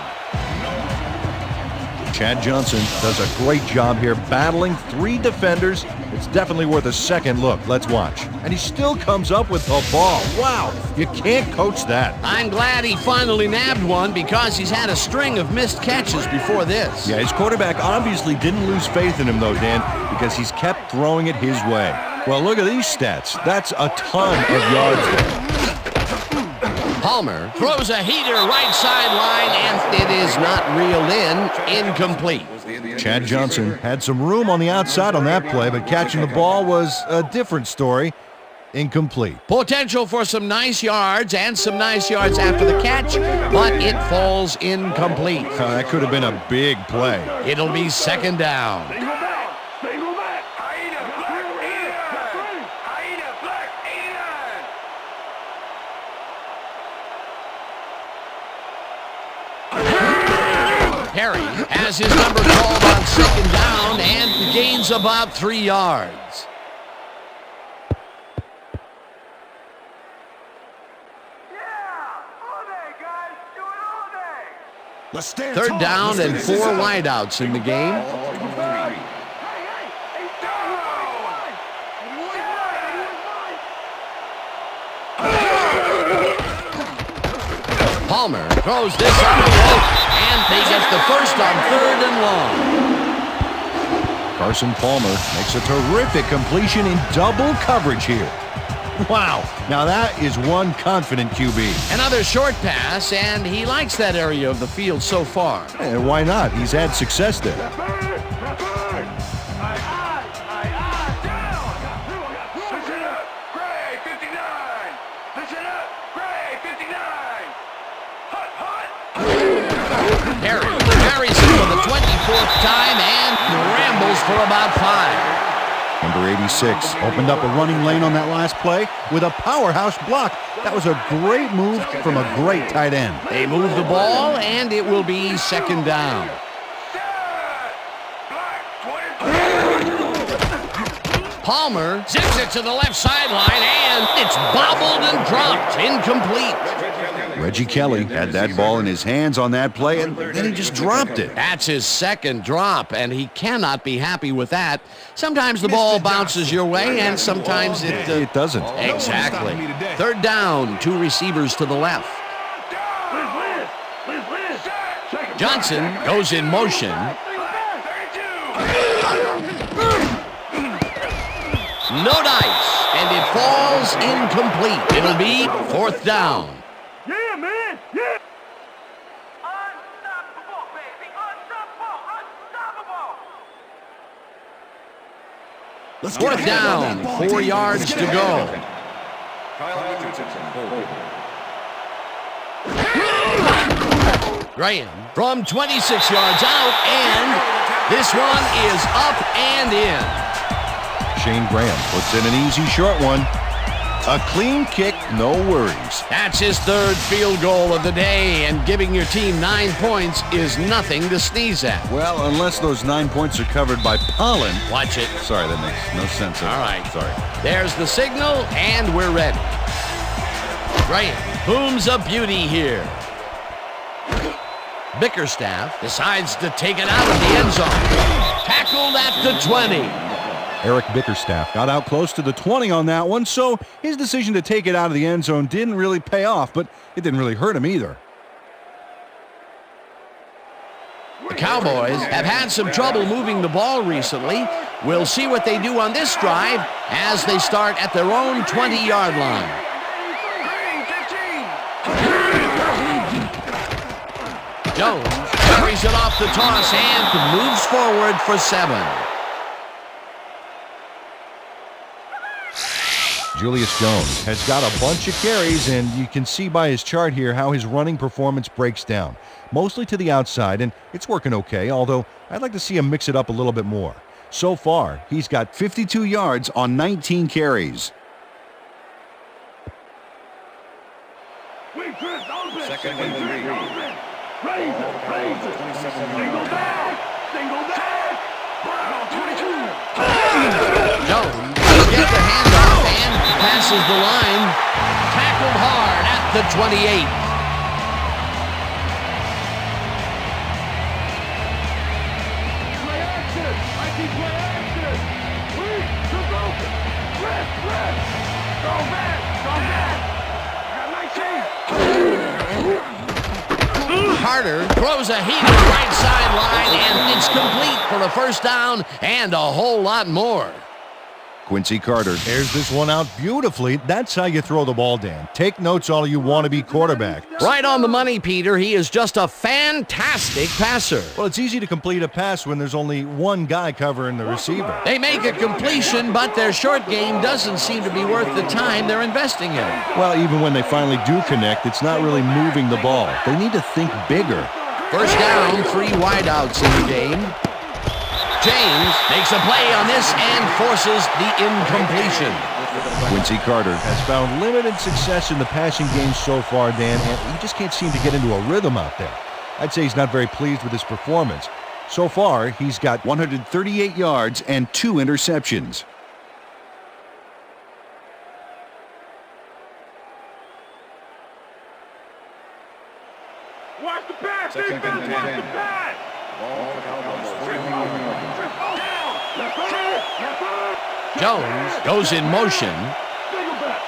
Chad Johnson does a great job here battling three defenders. It's definitely worth a second look. Let's watch. And he still comes up with the ball. Wow, you can't coach that. I'm glad he finally nabbed one because he's had a string of missed catches before this. Yeah, his quarterback obviously didn't lose faith in him though, Dan, because he's kept throwing it his way. Well, look at these stats. That's a ton of yards there. Palmer throws a heater right sideline, and it is not reeled in. Incomplete. Chad Johnson had some room on the outside on that play, but catching the ball was a different story. Incomplete. Potential for some nice yards and some nice yards after the catch, but it falls incomplete. That could have been a big play. It'll be second down. Harry has his number called on second down and gains about 3 yards. Third down and 4 wideouts in the game. Palmer throws this on the rope, and they get the first on 3rd and long. Carson Palmer makes a terrific completion in double coverage here. Wow, now that is one confident QB. Another short pass, and he likes that area of the field so far. And why not? He's had success there. Harry carries it for the 24th time and rambles for about 5. Number 86 opened up a running lane on that last play with a powerhouse block. That was a great move from a great tight end. They move the ball, and it will be second down. Palmer zips it to the left sideline, and it's bobbled and dropped. Incomplete. Reggie Kelly had that ball in his hands on that play, and then he just dropped it. That's his second drop, and he cannot be happy with that. Sometimes the ball bounces your way, and sometimes it doesn't. Exactly. Third down, 2 receivers to the left. Johnson goes in motion. No dice, and it falls incomplete. It'll be 4th down. Yeah, man! Yeah! Unstoppable, baby! Unstoppable! 4th down, 4 yards to go. Graham from 26 yards out, and this one is up and in. Shane Graham puts in an easy short one. A clean kick, no worries. That's his third field goal of the day, and giving your team 9 points is nothing to sneeze at. Well, unless those 9 points are covered by pollen. Watch it. Sorry, that makes no sense. All right. Sorry. There's the signal, and we're ready. Graham booms a beauty here. Bickerstaff decides to take it out of the end zone. Tackled at the 20. Eric Bickerstaff got out close to the 20 on that one, so his decision to take it out of the end zone didn't really pay off, but it didn't really hurt him either. The Cowboys have had some trouble moving the ball recently. We'll see what they do on this drive as they start at their own 20-yard line. Jones carries it off the toss and moves forward for 7. Julius Jones has got a bunch of carries, and you can see by his chart here how his running performance breaks down. Mostly to the outside, and it's working okay, although I'd like to see him mix it up a little bit more. So far, he's got 52 yards on 19 carries. Second and 3. Raise it. Single back. Jones gets the handoff and passes the line. Tackled hard at the 28. Play action. I see play action. Rest. Go back. I got 19. Carter throws a heated right sideline, and it's complete for a first down and a whole lot more. Quincy Carter. There's this one out beautifully. That's how you throw the ball, Dan. Take notes all you want to be quarterback. Right on the money, Peter. He is just a fantastic passer. Well, it's easy to complete a pass when there's only one guy covering the receiver. They make a completion, but their short game doesn't seem to be worth the time they're investing in. Well, even when they finally do connect, it's not really moving the ball. They need to think bigger. First down, 3 wideouts in the game. James makes a play on this and forces the incompletion. Quincy Carter has found limited success in the passing game so far, Dan, and he just can't seem to get into a rhythm out there. I'd say he's not very pleased with his performance. So far, he's got 138 yards and 2 interceptions. Watch the pass. Second and 10. Watch the pass. Jones goes in motion. Single back.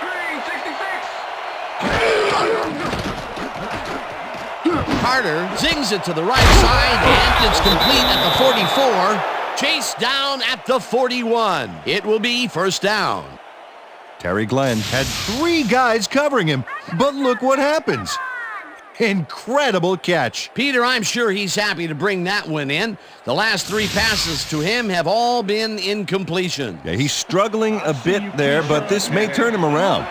366. Carter zings it to the right side, and it's complete at the 44. Chased down at the 41. It will be first down. Terry Glenn had 3 guys covering him, but look what happens. Incredible catch. Peter, I'm sure he's happy to bring that one in. The last 3 passes to him have all been incompletion. Yeah, he's struggling a bit there, but this may turn him around.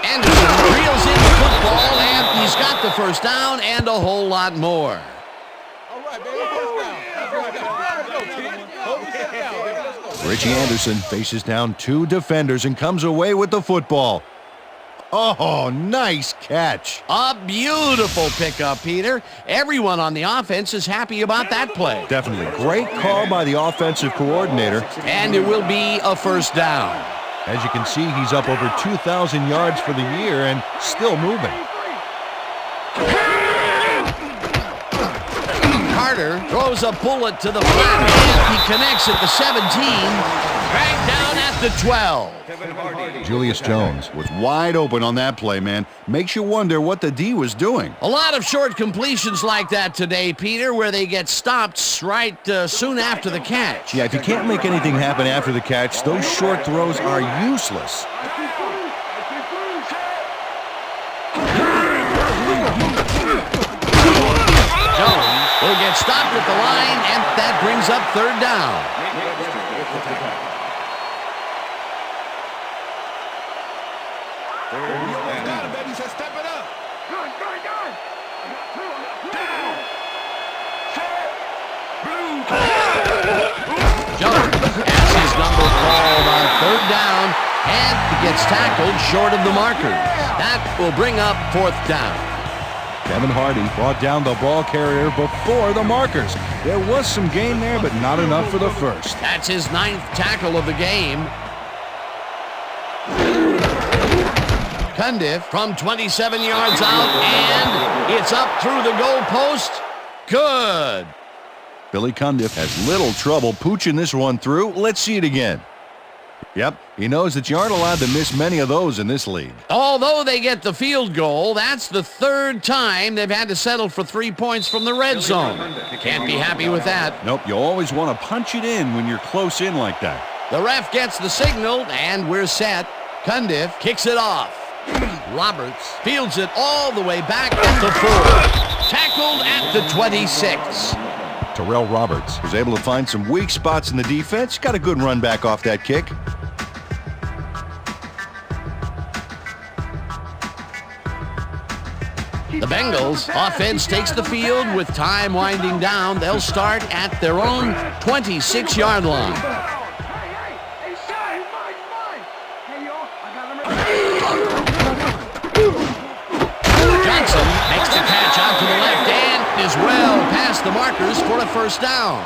Anderson reels in the football, and he's got the first down and a whole lot more. Richie Anderson faces down 2 defenders and comes away with the football. Oh, nice catch. A beautiful pickup, Peter. Everyone on the offense is happy about that play. Definitely. Great call by the offensive coordinator. And it will be a first down. As you can see, he's up over 2,000 yards for the year and still moving. Carter throws a bullet to the flat, and he connects at the 17, dragged down at the 12. Julius Jones was wide open on that play, man. Makes you wonder what the D was doing. A lot of short completions like that today, Peter, where they get stopped right soon after the catch. Yeah, if you can't make anything happen after the catch, those short throws are useless. Jones will get stopped at the line, and that brings up third down. baby. He said, step it up. Good. Down. Set. Blue. Jones has his number called on third down, and he gets tackled short of the markers. That will bring up fourth down. Kevin Hardy brought down the ball carrier before the markers. There was some gain there, but not enough for the first. That's his 9th tackle of the game. Cundiff from 27 yards out, and it's up through the goalpost. Good. Billy Cundiff has little trouble pooching this one through. Let's see it again. Yep, he knows that you aren't allowed to miss many of those in this league. Although they get the field goal, that's the 3rd time they've had to settle for 3 points from the red zone. Can't be happy with that. Nope, you always want to punch it in when you're close in like that. The ref gets the signal, and we're set. Cundiff kicks it off. Roberts fields it all the way back at the 4. Tackled at the 26. Terrell Roberts was able to find some weak spots in the defense. Got a good run back off that kick. The Bengals offense takes the field with time winding down. They'll start at their own 26-yard line. Johnson makes the catch out to the left and is well past the markers for a first down.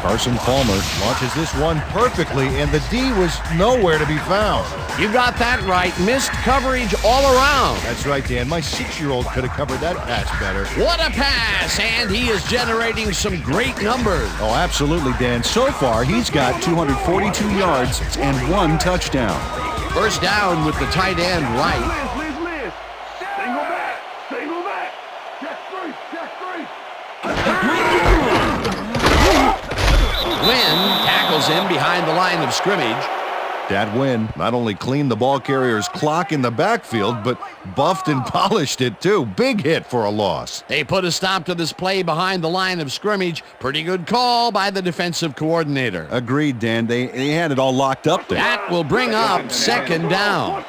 Carson Palmer launches this one perfectly, and the D was nowhere to be found. You got that right. Missed coverage all around. That's right, Dan. My 6-year-old could have covered that pass better. What a pass, and he is generating some great numbers. Oh, absolutely, Dan. So far, he's got 242 yards and 1 touchdown. First down with the tight end right. Liz. Single back. Check three. Wynn tackles him behind the line of scrimmage. That win not only cleaned the ball carrier's clock in the backfield, but buffed and polished it too. Big hit for a loss. They put a stop to this play behind the line of scrimmage. Pretty good call by the defensive coordinator. Agreed, Dan. They had it all locked up there. That will bring up second down.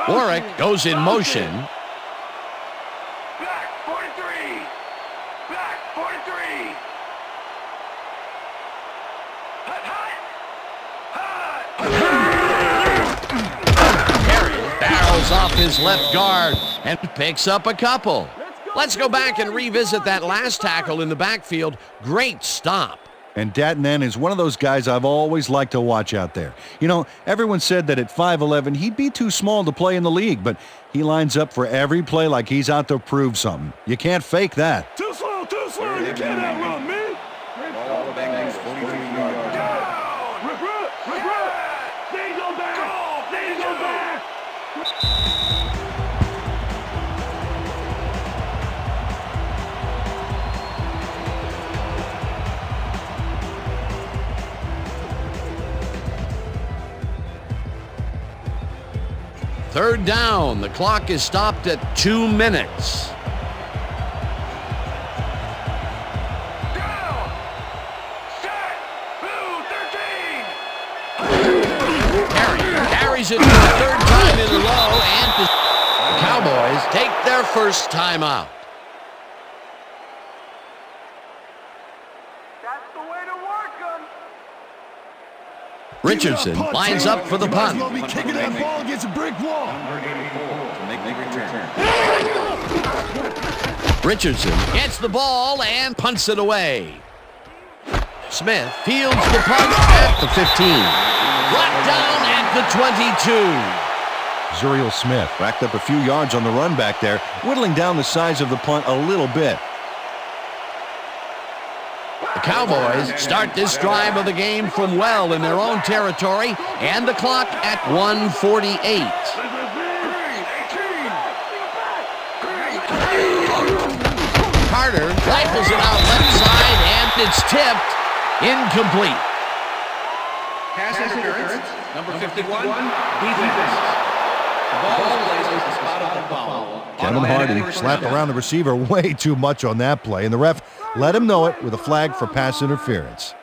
Warwick goes in motion. Off his left guard and picks up a couple. Let's go back and revisit that last tackle in the backfield. Great stop. And Datnan is one of those guys I've always liked to watch out there. You know, everyone said that at 5'11", he'd be too small to play in the league, but he lines up for every play like he's out to prove something. You can't fake that. Too slow. You can't outrun me. All the Bengals 43 yards. They go back. Third down. The clock is stopped at 2 minutes. Down. Set. Blue 13. Carries it for the 3rd time in a row, and the Cowboys take their first time out. That's the way to work them. Richardson lines up for the punt. He's going to be kicking that ball against a brick wall. Number 84 to make the return. Richardson gets the ball and punts it away. Smith fields the punt at the 15. Brought down at the 22. Zuriel Smith racked up a few yards on the run back there, whittling down the size of the punt a little bit. The Cowboys start this drive of the game from well in their own territory, and the clock at 1:48. Carter rifles it out left side, and it's tipped. Incomplete. Pass interference, number 51, defense. The ball plays at the spot of the foul. Kevin Hardy slapped around the receiver way too much on that play, and the ref let him know it with a flag for pass interference.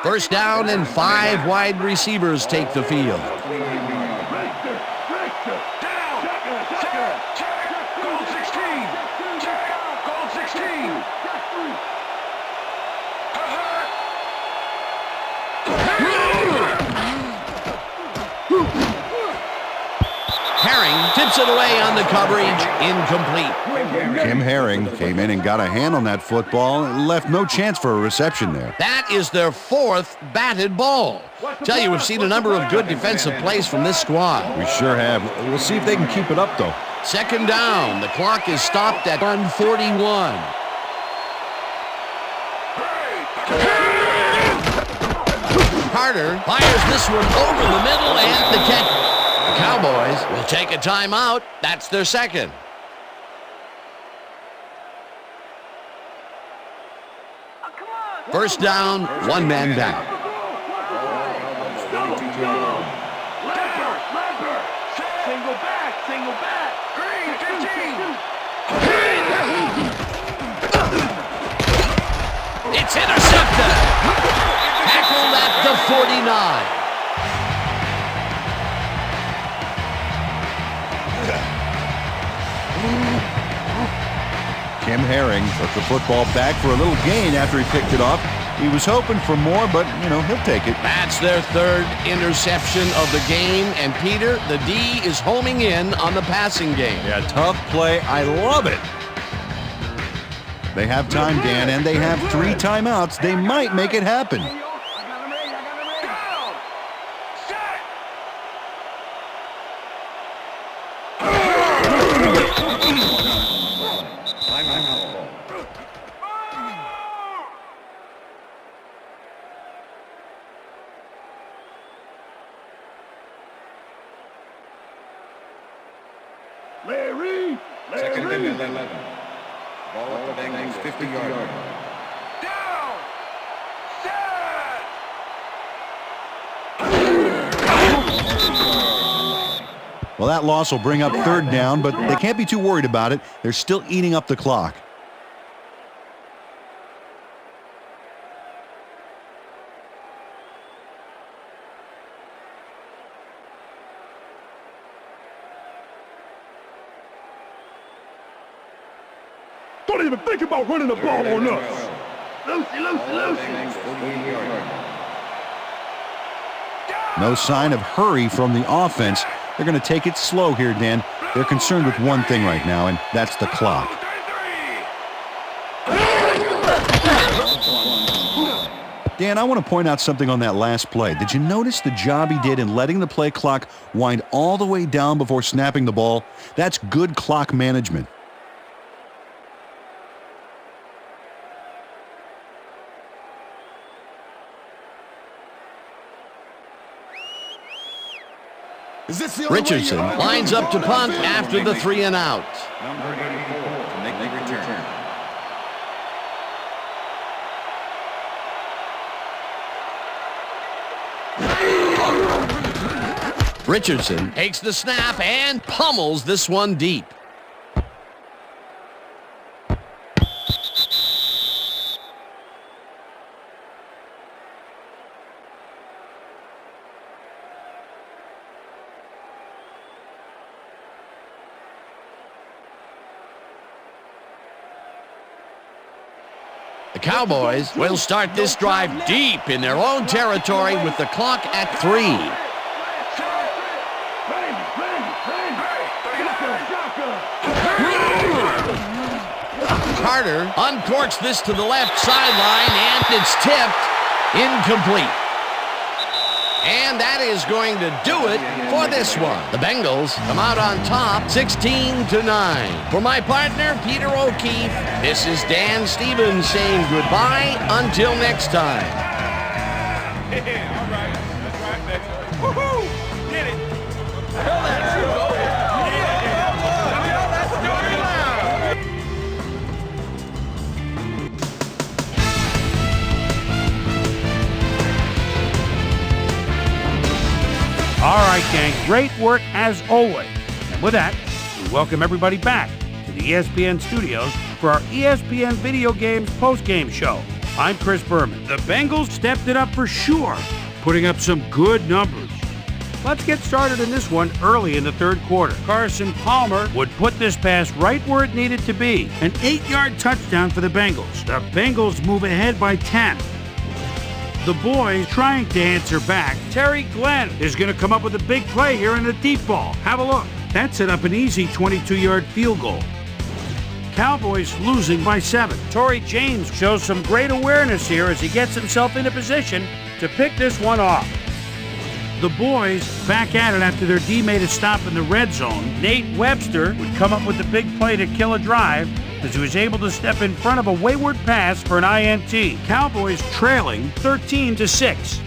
First down and 5 wide receivers take the field. Tips it away on the coverage, incomplete. Kim Herring came in and got a hand on that football and left no chance for a reception there. That is their 4th batted ball. Tell you, we've seen a number of good defensive plays from this squad. We sure have. We'll see if they can keep it up, though. Second down. The clock is stopped at 1:41. Carter fires this one over the middle and the catch. The Cowboys will take a timeout. That's their second. First down, 1 man down. Single back. Green, 15. It's intercepted. Tackled at the 49. Kim Herring took the football back for a little gain after he picked it off. He was hoping for more, but, he'll take it. That's their 3rd interception of the game. And, Peter, the D is homing in on the passing game. Yeah, tough play. I love it. They have time, Dan, and they have 3 timeouts. They might make it happen. Second and 11. Ball at the Bengals 50-yard line. Down. Set. Well, that loss will bring up 3rd down, but they can't be too worried about it. They're still eating up the clock. Don't even think about running the ball on us. Lucy. No sign of hurry from the offense. They're going to take it slow here, Dan. They're concerned with one thing right now, and that's the clock. Dan, I want to point out something on that last play. Did you notice the job he did in letting the play clock wind all the way down before snapping the ball? That's good clock management. Richardson lines up to punt after the 3 and out. Number 84 to make the return. Richardson takes the snap and pummels this one deep. The Cowboys will start this drive deep in their own territory with the clock at 3. Carter uncorks this to the left sideline, and it's tipped incomplete. And that is going to do it for this one. The Bengals come out on top 16-9. For my partner, Peter O'Keefe, this is Dan Stevens saying goodbye until next time. Yeah, all right. That's right, baby. Woohoo! Get it. Tell that shit. All right, gang, great work as always. And with that, we welcome everybody back to the ESPN studios for our ESPN Video Games post-game show. I'm Chris Berman. The Bengals stepped it up for sure, putting up some good numbers. Let's get started in this one early in the third quarter. Carson Palmer would put this pass right where it needed to be. An 8-yard touchdown for the Bengals. The Bengals move ahead by 10. The boys trying to answer back. Terry Glenn is going to come up with a big play here in the deep ball. Have a look. That set up an easy 22-yard field goal. Cowboys losing by 7. Torrey James shows some great awareness here as he gets himself into position to pick this one off. The boys back at it after their D made a stop in the red zone. Nate Webster would come up with the big play to kill a drive as he was able to step in front of a wayward pass for an INT. Cowboys trailing 13-6.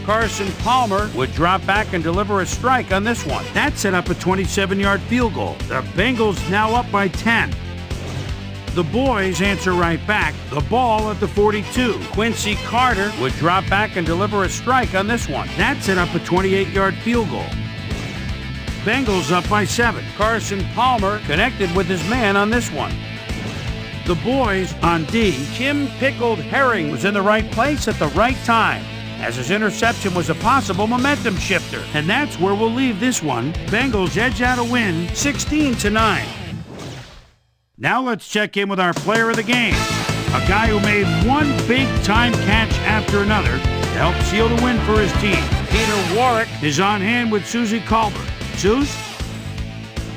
Carson Palmer would drop back and deliver a strike on this one. That set up a 27-yard field goal. The Bengals now up by 10. The boys answer right back. The ball at the 42. Quincy Carter would drop back and deliver a strike on this one. That set up a 28-yard field goal. Bengals up by 7. Carson Palmer connected with his man on this one. The boys on D. Kim Pickled Herring was in the right place at the right time, as his interception was a possible momentum shifter. And that's where we'll leave this one. Bengals edge out a win, 16-9. Now let's check in with our player of the game, a guy who made one big-time catch after another to help seal the win for his team. Peter Warwick is on hand with Suzy Kolber. Suze?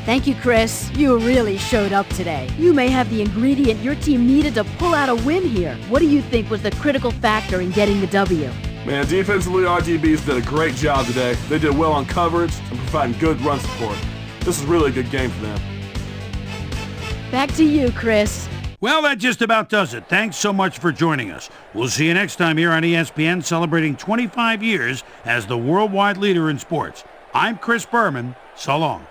Thank you, Chris. You really showed up today. You may have the ingredient your team needed to pull out a win here. What do you think was the critical factor in getting the W? Man, defensively, our DBs did a great job today. They did well on coverage and providing good run support. This is really a good game for them. Back to you, Chris. Well, that just about does it. Thanks so much for joining us. We'll see you next time here on ESPN, celebrating 25 years as the worldwide leader in sports. I'm Chris Berman. So long.